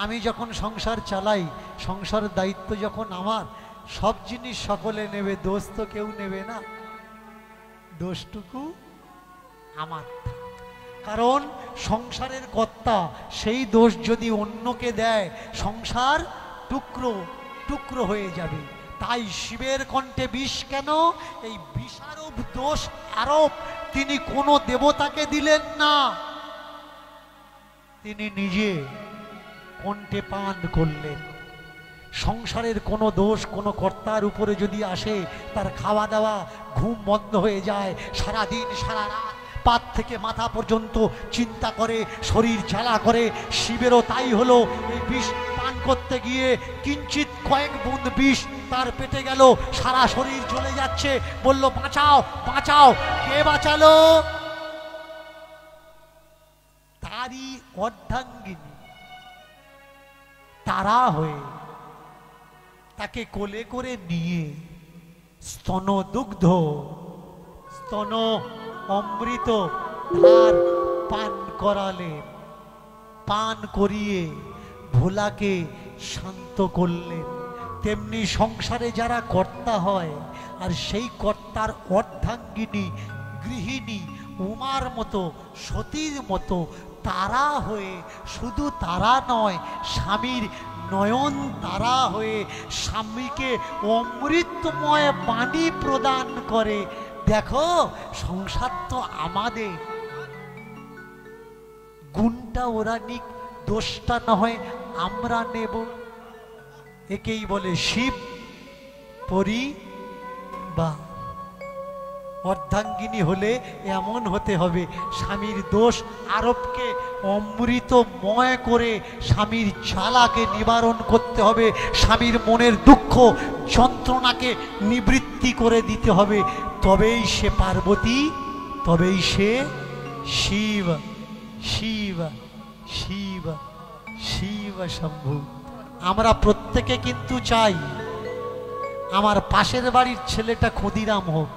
[SPEAKER 1] আমি যখন সংসার চালাই, সংসারের দায়িত্ব যখন আমার, সব জিনিস সকলে নেবে, দোষ তো কেউ নেবে না, দোষটুকু আমার। কারণ সংসারের কর্তা, সেই দোষ যদি অন্যকে দেয়, সংসার টুকরো টুকরো হয়ে যাবে। তাই শিবের কণ্ঠে বিষ কেন? এই বিষারোপ, দোষ আরোপ তিনি কোনো দেবতাকে দিলেন না, তিনি নিজে কণ্ঠে পান করলেন। সংসারের কোনো দোষ কোনো কর্তার উপরে যদি আসে, তার খাওয়া দাওয়া ঘুম বন্ধ হয়ে যায়, সারাদিন সারা রাত পাত থেকে মাথা পর্যন্ত চিন্তা করে, শরীর জ্বালা করে। শিবেরও তাই হলো। এই বিষ পান করতে গিয়ে কিঞ্চিত কয়েক বুঁদ বিষ তার পেটে গেল, সারা শরীর জ্বলে যাচ্ছে। বলল বাঁচাও বাঁচাও। কে বাঁচালো? তারই অর্ধাঙ্গিনী তারা হয়ে তাকে কোলে করে নিয়ে স্তন দুগ্ধ স্তন অমৃত ধার পান করালেন, পান করিয়ে ভোলাকে শান্ত করলেন। তেমনি সংসারে যারা কর্তা হয় আর সেই কর্তার অর্ধাঙ্গিনী গৃহিণী উমার মতো সতীর মতো তারা হয়ে, শুধু তারা নয়, স্বামীর নয়ন তারা হয়ে স্বামীকে অমৃতময় বাণী প্রদান করে। দেখো সংসার তো আমাদের, গুণটা ওরা নিক, দোষটা না হয় আমরা নেব। একেই বলে শিব পরিবার। অর্ধাঙ্গিনী হলে এমন হতে হবে, স্বামীর দোষ আরোপকে অমৃতময় করে স্বামীর জ্বালাকে নিবারণ করতে হবে, স্বামীর মনের দুঃখ যন্ত্রণাকে নিবৃত্তি করে দিতে হবে। তবেই সে পার্বতী, তবেই সে শিব। শিব শিব শিব শম্ভু। আমরা প্রত্যেকে কিন্তু চাই আমার পাশের বাড়ির ছেলেটা ক্ষুদিরাম হোক,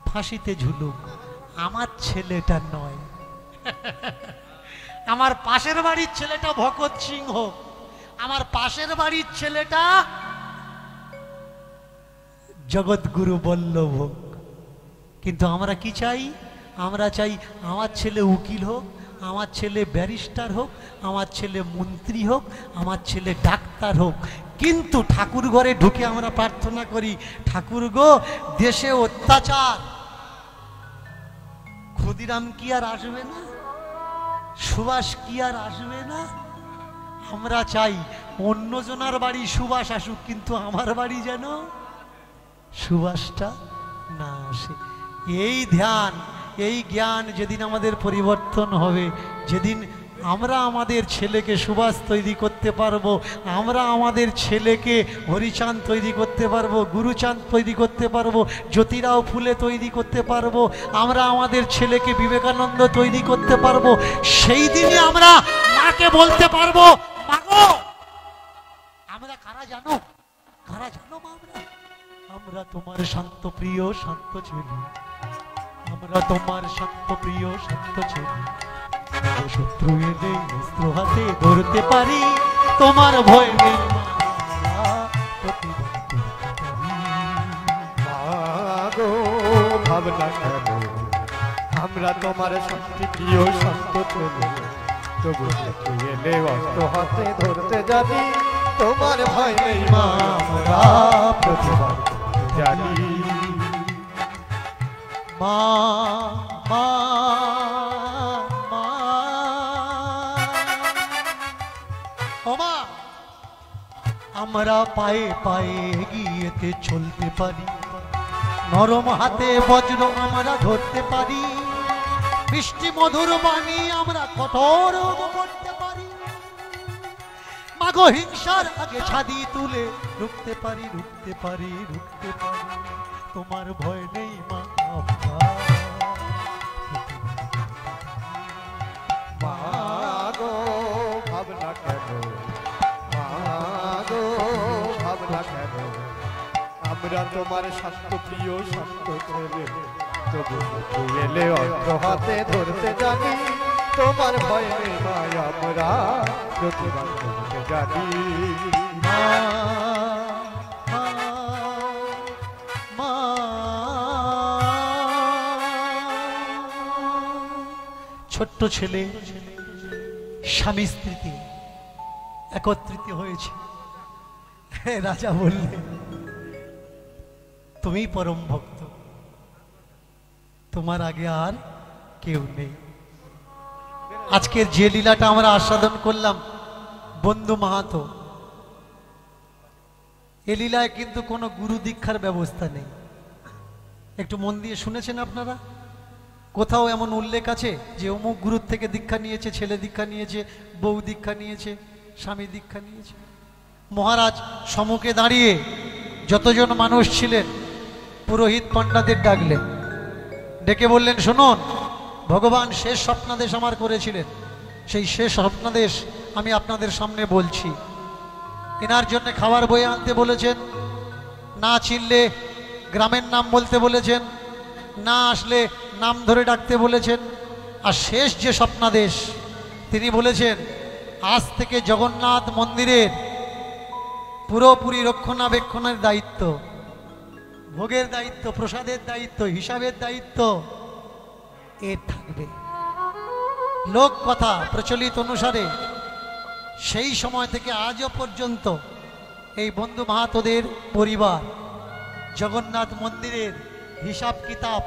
[SPEAKER 1] ফাঁসিতে ঝুলুক, আমার ছেলেটা নয়। আমার পাশের বাড়ির ছেলেটা ভগৎ সিং হোক, আমার পাশের বাড়ির ছেলেটা জগৎগুরু বল্লভ হোক। কিন্তু আমরা কি চাই? আমরা চাই আমার ছেলে উকিল হোক, আমার ছেলে ব্যারিস্টার হোক, আমার ছেলে মন্ত্রী হোক, আমার ছেলে ডাক্তার হোক। কিন্তু ঠাকুর ঘরে ঢুকে আমরা প্রার্থনা করি, ঠাকুর গো দেশে অত্যাচার, ক্ষুদিরাম কি আর আসবে না? সুভাষ কি আর আসবে না? আমরা চাই অন্যজনার বাড়ি সুভাষ আসুক, কিন্তু আমার বাড়ি যেন সুভাষটা না আসে। এই ধ্যান, এই জ্ঞান যেদিন আমাদের পরিবর্তন হবে, যেদিন আমরা আমাদের ছেলেকে সুভাষ তৈরি করতে পারবো, আমরা আমাদের ছেলেকে হরিচাঁদ তৈরি করতে পারবো, গুরুচাঁদ তৈরি করতে পারবো, জ্যোতিরাও ফুলে তৈরি করতে পারবো, আমরা আমাদের ছেলেকে বিবেকানন্দ তৈরি করতে পারবো, সেই দিনই আমরা মাকে বলতে পারবো, মাগো আমরা কারা জানো? কারা জানো মা? আমরা তোমার শান্ত প্রিয় শান্ত ছেলে, আমরা তোমার শান্ত প্রিয় শান্ত ছেলে। শত্রু এলে অস্ত্র হাতে ধরতে পারি, তোমার ভয় নেই
[SPEAKER 2] ভাবনা কেন? আমরা তোমার শান্তি প্রিয় শান্ত ছেলে, তবু শত্রু এলে অস্ত্র হাতে ধরতে জানি, তোমার ভয় নেই মা, আমরা প্রতিবাদ জানি।
[SPEAKER 1] মা মা মা ও মা, আমরা পায়ে পায়ে এগিয়েতে চলতে পারি, নরম হাতে বজ্র আমরা ধরতে পারি, মিষ্টি মধুর বাণী আমরা কঠোর করতে পারি, মাগো হিংসার আগে ছাদি তুলে রুখতে পারি, রুখতে পারি, রুখতে পারি, তোমার ভয় নেই মা।
[SPEAKER 2] মাগো ভাবনা কেন? মাগো ভাবনা কেন? আমরা তোমার শান্ত প্রিয় শান্ত ছেলে, তবু শত্রু এলে অস্ত্র হাতে ধরতে জানি, তোমার ভয় নেই মা, আমরা প্রতিবাদ করতে জানি।
[SPEAKER 1] ছোট্ট ছেলে স্বামী স্ত্রীতে একত্রিত হয়েছে। রাজা বললেন, তুমি পরম ভক্ত, তোমার আগে আর কেউ নেই। আজকের যে লীলাটা আমরা আস্বাদন করলাম বন্ধু মাহাতো, এ লীলায় কিন্তু কোনো গুরু দীক্ষার ব্যবস্থা নেই। একটু মন দিয়ে শুনেছেন আপনারা? কোথাও এমন উল্লেখ আছে যে অমুক গুরুর থেকে দীক্ষা নিয়েছে, ছেলে দীক্ষা নিয়েছে, বউ দীক্ষা নিয়েছে, স্বামী দীক্ষা নিয়েছে? মহারাজ সম্মুখে দাঁড়িয়ে যতজন মানুষ ছিলেন পুরোহিত পণ্ডাদের ডাকলেন, ডেকে বললেন, শুনুন, ভগবান শেষ স্বপ্নাদেশ আমার করেছিলেন, সেই শেষ স্বপ্নাদেশ আমি আপনাদের সামনে বলছি। এনার জন্য খাবার বয়ে আনতে বলেছেন, না চিনলে গ্রামের নাম বলতে বলেছেন, না আসলে নাম ধরে ডাকতে বলেছেন। আর শেষ যে স্বপ্নাদেশ তিনি বলেছেন, আজ থেকে জগন্নাথ মন্দিরের পুরোপুরি রক্ষণাবেক্ষণের দায়িত্ব, ভোগের দায়িত্ব, প্রসাদের দায়িত্ব, হিসাবের দায়িত্ব এর থাকবে। লোক কথা প্রচলিত অনুসারে সেই সময় থেকে আজও পর্যন্ত এই বন্ধু মাহাতোদের পরিবার জগন্নাথ মন্দিরের হিসাব কিতাব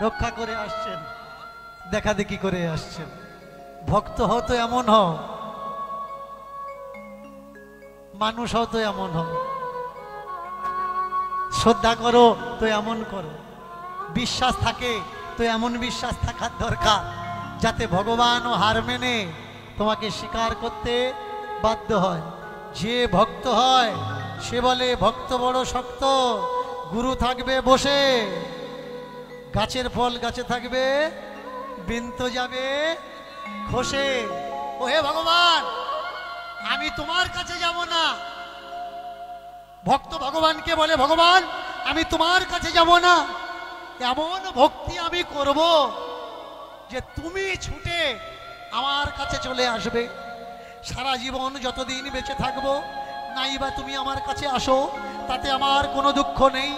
[SPEAKER 1] রক্ষা করে আসছেন, দেখা দেখি করে আসছেন। ভক্ত হও তো এমন হও, মানুষ হও তো এমন হও, শ্রদ্ধা করো তো এমন করো, বিশ্বাস থাকে তো এমন বিশ্বাস থাকার দরকার যাতে ভগবানও হার মেনে তোমাকে স্বীকার করতে বাধ্য হয়। যে ভক্ত হয় সে বলে ভক্ত বড় শক্ত, গুরু থাকবে বসে, গাছের ফল গাছে থাকবে, বিন্ত যাবে খসে। ও হে ভগবান, আমি তোমার কাছে যাব না। ভক্ত ভগবানকে বলে, ভগবান আমি তোমার কাছে যাব না, এমন ভক্তি আমি করব যে তুমি ছুটে আমার কাছে চলে আসবে। সারা জীবন যতদিন বেঁচে থাকবো, নাইবা তুমি আমার কাছে আসো, তাতে আমার কোনো দুঃখ নেই,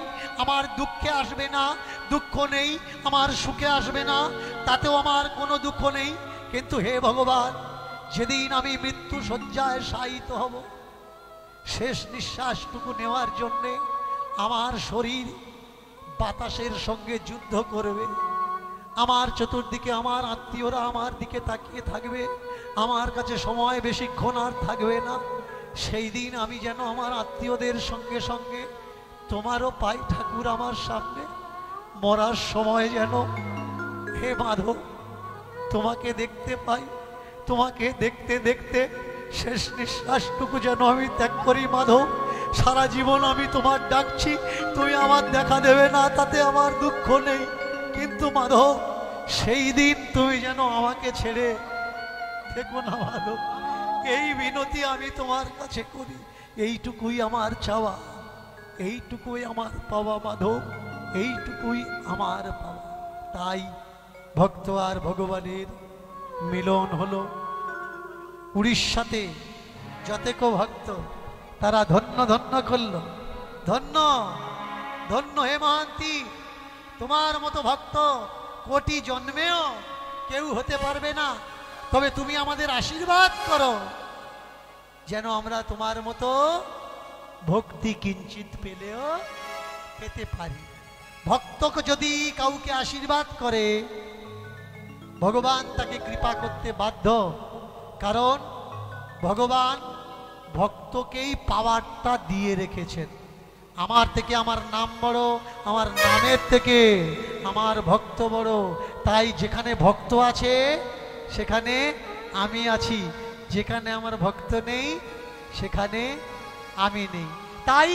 [SPEAKER 1] আমার দুঃখে আসবে না, দুঃখ নেই আমার সুখে আসবে না, তাতেও আমার কোনো দুঃখ নেই। কিন্তু হে ভগবান, যেদিন আমি মৃত্যু শয্যায় শায়িত হব, শেষ নিঃশ্বাসটুকু নেওয়ার জন্যে আমার শরীর বাতাসের সঙ্গে যুদ্ধ করবে, আমার চতুর্দিকে আমার আত্মীয়রা আমার দিকে তাকিয়ে থাকবে, আমার কাছে সময় বেশিক্ষণ আর থাকবে না। সেই দিন আমি যেন আমার আত্মীয়দের সঙ্গে সঙ্গে তোমারও পাই ঠাকুর আমার সামনে। মরার সময় যেন হে মাধব তোমাকে দেখতে পাই, তোমাকে দেখতে দেখতে শেষ নিঃশ্বাসটুকু যেন আমি ত্যাগ করি। মাধব, সারা জীবন আমি তোমার ডাকছি, তুমি আমার দেখা দেবে না, তাতে আমার দুঃখ নেই, কিন্তু মাধব সেই দিন তুমি যেন আমাকে ছেড়ে থেকো না মাধব। এই বিনতি আমি তোমার কাছে করি, এইটুকুই আমার চাওয়া, এইটুকুই আমার পাওয়া মাধব, এইটুকুই আমার পাওয়া। তাই ভক্ত আর ভগবানের মিলন হলো। উড়িষ্যাতে যতেক ভক্ত তারা ধন্য ধন্য করল, ধন্য ধন্য হে মহান্তি, তোমার মতো ভক্ত কোটি জন্মেও কেউ হতে পারবে না। তবে তুমি আমাদের আশীর্বাদ করো যেন আমরা তোমার মতো ভক্তি কিঞ্চিত পেলেও পেতে পারি। ভক্তকে যদি কাউকে আশীর্বাদ করে, ভগবান তাকে কৃপা করতে বাধ্য, কারণ ভগবান ভক্তকেই পাওয়ারটা দিয়ে রেখেছেন। আমার থেকে আমার নাম বড়, আমার নামের থেকে আমার ভক্ত বড়। তাই যেখানে ভক্ত আছে সেখানে আমি আছি, যেখানে আমার ভক্ত নেই সেখানে আমি নেই। তাই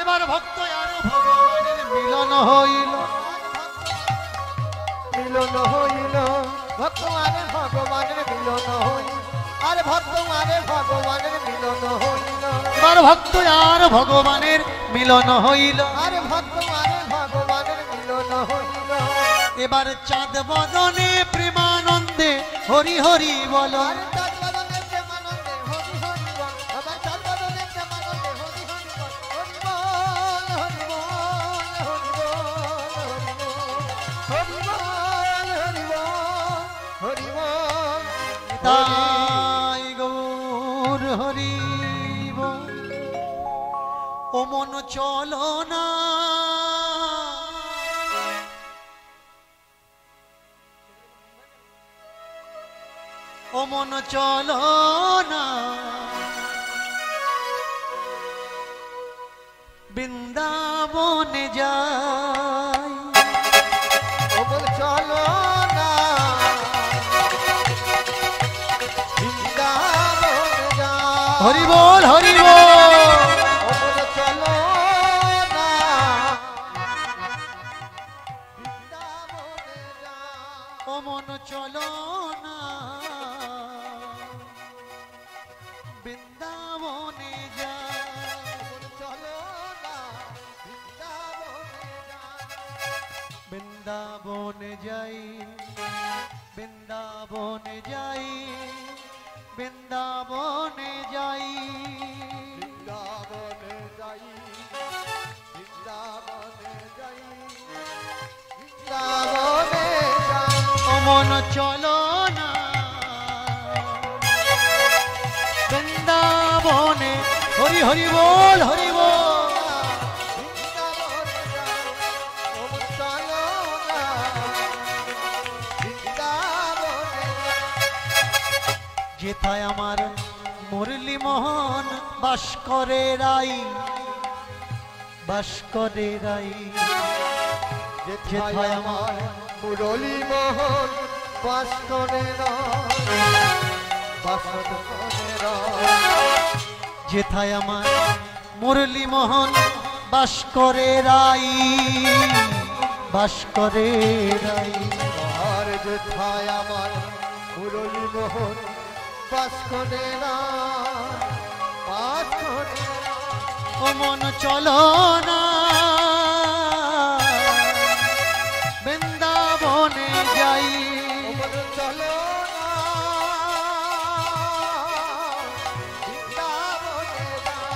[SPEAKER 1] এবার ভক্ত আর ভগবানের মিলন হইল,
[SPEAKER 2] মিলন হইল, ভক্ত মানে ভগবানের মিলন হইল, আর ভক্ত মানে ভগবানের মিলন হইল।
[SPEAKER 1] এবার ভক্ত আর ভগবানের মিলন হইল,
[SPEAKER 2] আর ভক্ত মানে ভগবানের মিলন হইল।
[SPEAKER 1] এবার চাঁদ বদনে প্রেমানন্দে হরি হরি বল।
[SPEAKER 2] আর চাঁদ বদনে প্রেমানন্দে হরি হরি বল, আবার চাঁদ বদনে প্রেমানন্দে হরি হরি বল। হরি বল, হরি বল, হরি বল, হরি বল, হরি বল, হরি বল।
[SPEAKER 1] তাই গৌর হরি বল। ও মন চলো না, ও মন চলো না, বৃন্দাবনে যাই।
[SPEAKER 2] ও বল চলো না, বৃন্দাবন যাই।
[SPEAKER 1] হরি বল, হরি বল।
[SPEAKER 2] ও বল চলো না, বৃন্দাবন যাই।
[SPEAKER 1] ও মন চলো না, বৃন্দাবনে যাই,
[SPEAKER 2] বৃন্দাবনে যাই, বৃন্দাবনে যাই, বৃন্দাবনে যাই।
[SPEAKER 1] ও মন চলো না বৃন্দাবনে, হরি হরি বল, হরি বল।
[SPEAKER 2] বৃন্দাবনে যাই, ও মন চলো না, বৃন্দাবনে যাই।
[SPEAKER 1] যেথায় আমার মুরলী মোহন বাস করে রাই, বাস করে রাই।
[SPEAKER 2] যেথায় আমার মুরলী মোহন বাস করে বাস করে।
[SPEAKER 1] যেথায় আমার মুরলী মোহন বাস করে রাই, বাস করে রাই।
[SPEAKER 2] আর যেথায় আমার মুরলী মোহন বাস করে বাস করে।
[SPEAKER 1] ও মন চলো না বৃন্দাবনে যাই,
[SPEAKER 2] ও মন চলো না বৃন্দাবনে যাই।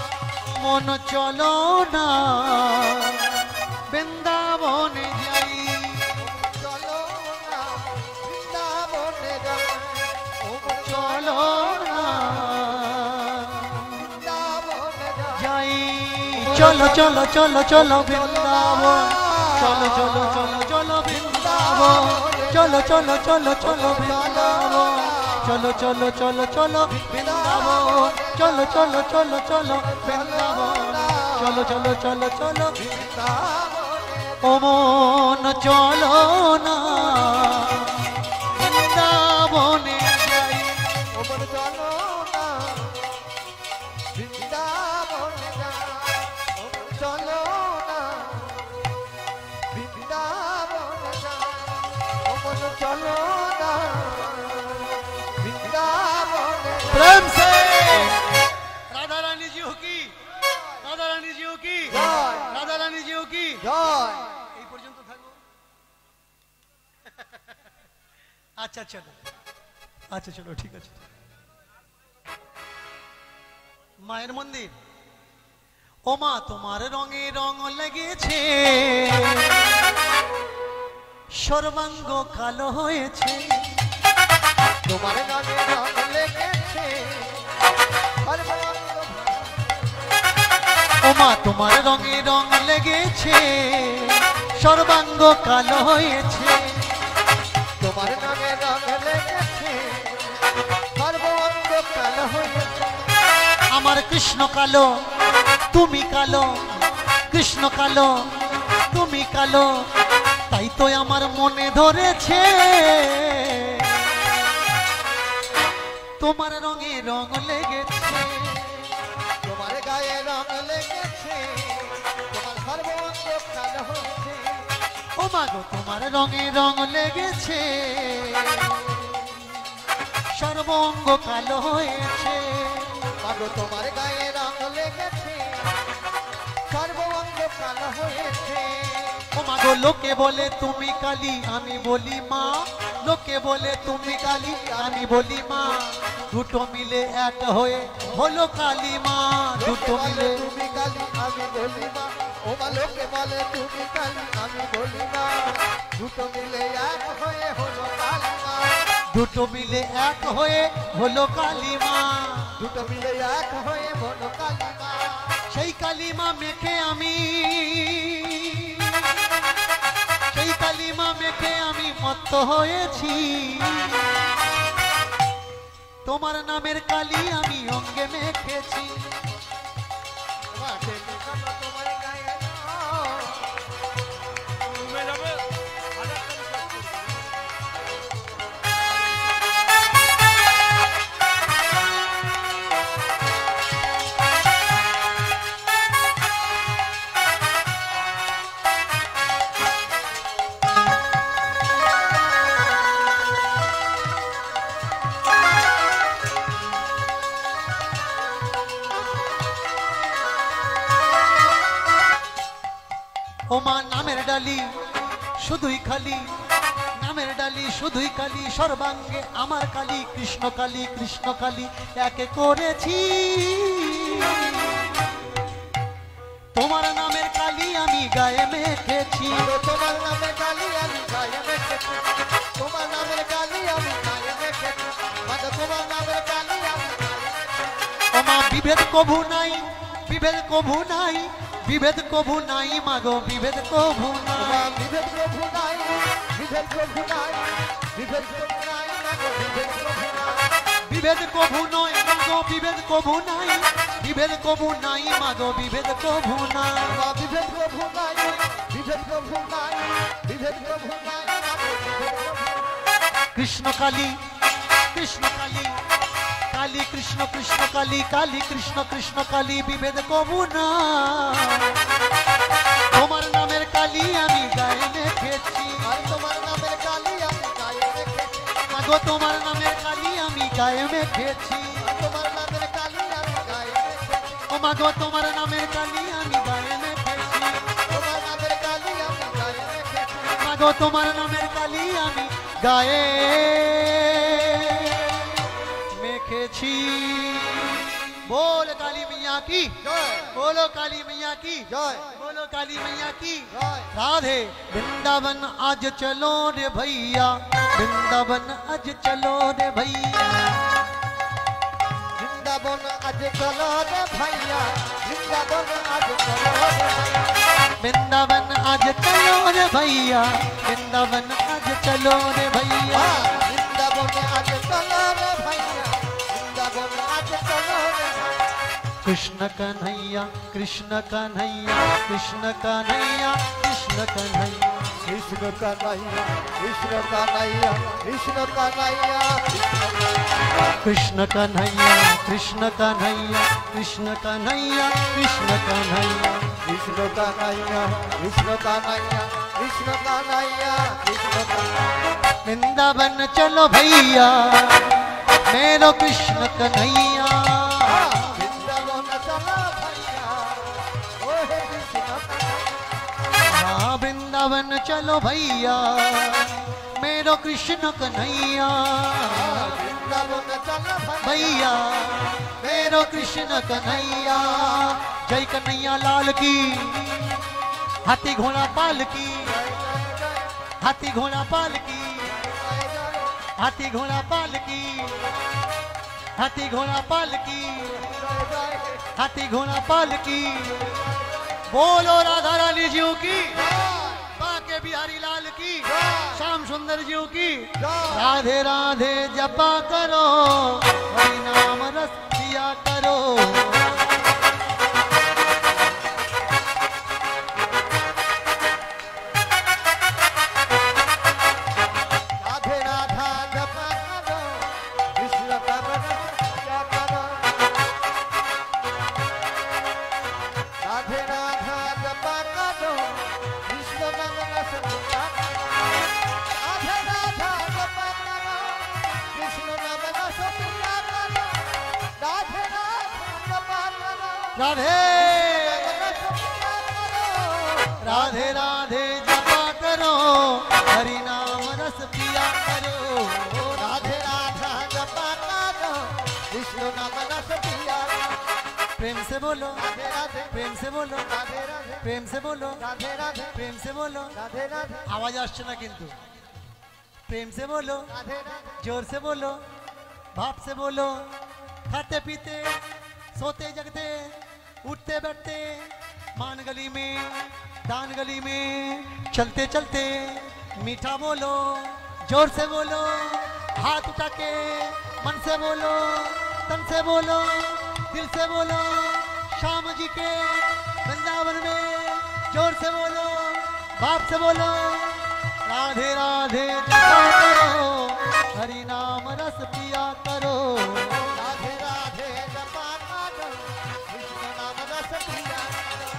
[SPEAKER 1] মন চলো না বৃন্দাবনে যাই,
[SPEAKER 2] চলো না বৃন্দাবনে যাই। ও মন
[SPEAKER 1] চলো না
[SPEAKER 2] বৃন্দাবনে যাই।
[SPEAKER 1] যাই। চলো চলো চলো চলো বৃন্দাবন, চলো চলো চলো চলো বৃন্দাবন, চলো চলো চলো চলো বৃন্দাবন, চলো চলো চলো চলো বৃন্দাবন, চলো চলো চলো চলো বৃন্দাবন, চলো চলো চলো চলো। ও মন চলো না বৃন্দাবনে যাই,
[SPEAKER 2] ও মন চলো না বৃন্দাবনে যাই। ও মন চলো না বৃন্দাবনে যাই। ও মন চলো না বৃন্দাবনে যাই।
[SPEAKER 1] प्रेम से राधा रानी जी हो की, राधा रानी जी हो की,
[SPEAKER 2] জয়।
[SPEAKER 1] राधा रानी जी हो की।
[SPEAKER 2] জয়।
[SPEAKER 1] এই পর্যন্ত থাকবো। আচ্ছা চলো, আচ্ছা চলো, ঠিক আছে। মায়ের মন্দির। ও মা তোমার রঙে রং লেগেছে, সর্বাঙ্গ কালো হয়েছে।
[SPEAKER 2] তোমার নামে রং লেগেছে সর্বাঙ্গ।
[SPEAKER 1] ও মা তোমার রঙে রং লেগেছে, সর্বাঙ্গ কালো হয়েছে।
[SPEAKER 2] তোমার নামে রং লেগেছে সর্বাঙ্গ কালো হয়েছে।
[SPEAKER 1] আমার কৃষ্ণ কালো তুমি কালো, কৃষ্ণ কালো তুমি কালো, তাই তো আমার মনে ধরেছে তোমার রঙে রং লেগেছে।
[SPEAKER 2] তোমার গায়ে রং লেগেছে তোমার সর্বাঙ্গ কালো হয়েছে।
[SPEAKER 1] ও মা গো তোমার রঙে রং লেগেছে, সর্বাঙ্গ কালো হয়েছে।
[SPEAKER 2] মাগো তোমার গায়ে রং লেগেছে সর্বাঙ্গ কালো হয়েছে।
[SPEAKER 1] ও মা গো লোকে বলে তুমি কালী, আমি বলি মা। লোকে বলে তুমি কালী, আমি বলি মা। দুটো মিলে এক হয়ে হলো কালী মা, দুটো মিলে।
[SPEAKER 2] তুমি কালী আমি বলি মা। ও মা লোকে বলে তুমি কালী আমি বলি মা। দুটো মিলে এক হয়ে হলো কালী মা।
[SPEAKER 1] দুটো মিলে এক হয়ে হলো কালী মা।
[SPEAKER 2] দুটো মিলে এক হয়ে হলো কালী মা।
[SPEAKER 1] সেই কালী মা মেখে আমি, সেই কালী মা মেখে আমি মত্ত হয়েছি। তোমার নামের কালী আমি অঙ্গে মেখেছি।
[SPEAKER 2] তোমার গায়ে রং।
[SPEAKER 1] ও মা নামের ডালি শুধুই খালি, নামের ডালি শুধুই কালী, সর্বাঙ্গে আমার কালী, কৃষ্ণ কালী কৃষ্ণ কালী একে করেছি। তোমার নামের কালী আমি গায়ে মেখেছি,
[SPEAKER 2] তোমার নামে কালি আমি গায়ে মেখেছি, তোমার নামের কালি আমি গায়ে মেখেছি, তোমার নামের কালি আমি গায়ে মেখেছি।
[SPEAKER 1] ওমা বিভেদ কভু নাই, বিভেদ কভু নাই, বিভেদ কভু নাই মাগো বিভেদ কভু নাই,
[SPEAKER 2] বিভেদ প্রভু নাই, বিভেদ প্রভু নাই, বিভেদ প্রভু নাই, বিভেদ প্রভু নাই,
[SPEAKER 1] বিভেদ কভু নয় মাগো বিভেদ কভু নাই, বিভেদ কভু নাই মাগো বিভেদ কভু নাই,
[SPEAKER 2] বিভেদ প্রভু নাই, বিভেদ প্রভু নাই, বিভেদ প্রভু নাই,
[SPEAKER 1] কৃষ্ণ কালী কৃষ্ণ কালী, কালী কৃষ্ণ কৃষ্ণ কালী, কালী কৃষ্ণ কৃষ্ণ কালী বিভেদ কভু নাই। তোমার নামের কালী আমি গায়ে মেখেছি,
[SPEAKER 2] আর তোমার নামের কালি আমি গায়ে মেখেছি,
[SPEAKER 1] মাগো তোমার নামের কালী আমি গায়ে মেখেছি,
[SPEAKER 2] তোমার নামের কালি আমি গায়ে মেখেছি,
[SPEAKER 1] ও মাগো তোমার নামের কালী আমি গায়ে মেখেছি,
[SPEAKER 2] তোমার নামের কালি আমি গায়ে মেখেছি,
[SPEAKER 1] মাগো তোমার নামের কালী আমি গায়ে মেখেছি। बोल काली मैया की,
[SPEAKER 2] জয়
[SPEAKER 1] बोलो काली मैया की,
[SPEAKER 2] জয়
[SPEAKER 1] बोलो काली मैया की।
[SPEAKER 2] জয়।
[SPEAKER 1] राधे वृंदावन आज चलो रे भैया, वृंदावन आज चलो रे भैया,
[SPEAKER 2] বৃন্দাবন আজ চলো রে ভাইয়া, বৃন্দাবন আজ চলো রে ভাইয়া,
[SPEAKER 1] वृंदावन आज चलो रे भैया, वृंदावन आज चलो रे भैया,
[SPEAKER 2] বৃন্দাবন আজ চলো রে ভাইয়া, বৃন্দাবন আজ চলো রে ভাইয়া।
[SPEAKER 1] कृष्ण कन्हैया कृष्ण कन्हैया, कृष्ण कन्हैया कृष्ण कन्हैया,
[SPEAKER 2] কৃষ্ণ কানাইয়া, কৃষ্ণ কানাইয়া, কৃষ্ণ কানাইয়া,
[SPEAKER 1] कृष्ण कन्हैया कृष्ण कन्हैया, कृष्ण कन्हैया कृष्ण कन्हैया,
[SPEAKER 2] কৃষ্ণ কানাইয়া, কৃষ্ণ কানাইয়া, কৃষ্ণ কানাইয়া, কৃষ্ণ কানাইয়া।
[SPEAKER 1] वृंदावन चलो भैया मेरो कृष्ण कन्हैया,
[SPEAKER 2] বৃন্দাবন চলো ভাইয়া, ও হে কৃষ্ণ কানাইয়া।
[SPEAKER 1] हाँ वृंदावन चलो भैया मेरो कृष्ण कन्हैया,
[SPEAKER 2] বৃন্দাবন চলো
[SPEAKER 1] भैया मेरो कृष्ण कन्हैया। जय कन्हैया लाल की, हाथी घोड़ा पाल की, हाथी घोड़ा पाल की, हाथी घोड़ा पाल की, हाथी घोड़ा पाल की, हाथी घोड़ा पाल की। बोलो राधा रानी जी की, बाके बिहारी लाल की, श्याम सुंदर जी की। राधे राधे जपा करो, हरि नाम रस पिया करो।
[SPEAKER 2] রাধে রাধা জপা করো, কৃষ্ণ কামনা পূজা করো। রাধে রাধা জপা করো, কৃষ্ণ কামনা পূজা করো। রাধে রাধা জপা করো, কৃষ্ণ কামনা পূজা করো। রাধে রাধা জপা করো,
[SPEAKER 1] राधे
[SPEAKER 2] কামনা পূজা করো।
[SPEAKER 1] राधे राधे जपा करो, हरि नाम रस पिया करो।
[SPEAKER 2] রাধে রাধা জপা করো, কৃষ্ণ কামনা পূজা করো।
[SPEAKER 1] प्रेम से बोलो,
[SPEAKER 2] রাধে রাধে
[SPEAKER 1] प्रेम से बोलो,
[SPEAKER 2] রাধে রাধে
[SPEAKER 1] प्रेम से बोलो,
[SPEAKER 2] রাধে রাধে
[SPEAKER 1] प्रेम से बोलो।
[SPEAKER 2] রাধে রাধে
[SPEAKER 1] आवाज আসছে না কিন্তু। प्रेम से बोलो,
[SPEAKER 2] রাধে রাধে
[SPEAKER 1] जोर से बोलो, भाप से बोलो। खाते पीते सोते जगते उठते बैठते, मान गली में दान गली में, चलते चलते मीठा बोलो, जोर से बोलो, हाथ उठा के मन से बोलो, तन से बोलो, दिल से बोलो। श्याम जी के वृंदावन में जोर से बोलो, बाप से बोलो। राधे राधे जपा करो, हरि नाम रस पिया करो।
[SPEAKER 2] রাধে রাধে জপা করো, কৃষ্ণ নাম রস পিয়া করো।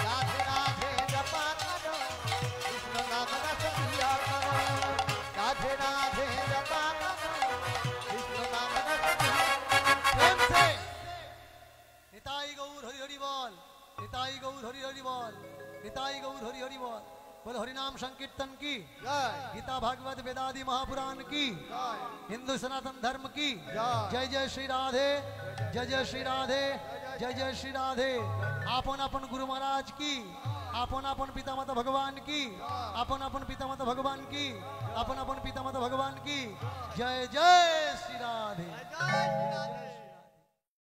[SPEAKER 2] রাধে রাধে জপা করো, কৃষ্ণ নাম রস পিয়া করো। রাধে রাধে জপা করো, কৃষ্ণ নাম রস পিয়া করো।
[SPEAKER 1] प्रेम से निताई गौर हरि हरि बोल, निताई गौर हरि हरि बोल, निताई गौर हरि हरि बोल। बोल हरिनाम संकीर्तन की,
[SPEAKER 2] जय
[SPEAKER 1] गीता भागवत वेदादि महापुराण की,
[SPEAKER 2] जय
[SPEAKER 1] हिंदू सनातन धर्म की
[SPEAKER 2] जय।
[SPEAKER 1] जय जय श्री राधे, जय जय श्री राधे, जय जय श्री राधे। आपन अपन गुरु महाराज की, आपन अपन पिता माता भगवान की, आपन अपन पिता माता भगवान की, आपन अपन पिता माता भगवान की जय जय श्री राधे।
[SPEAKER 2] जय श्री राधे।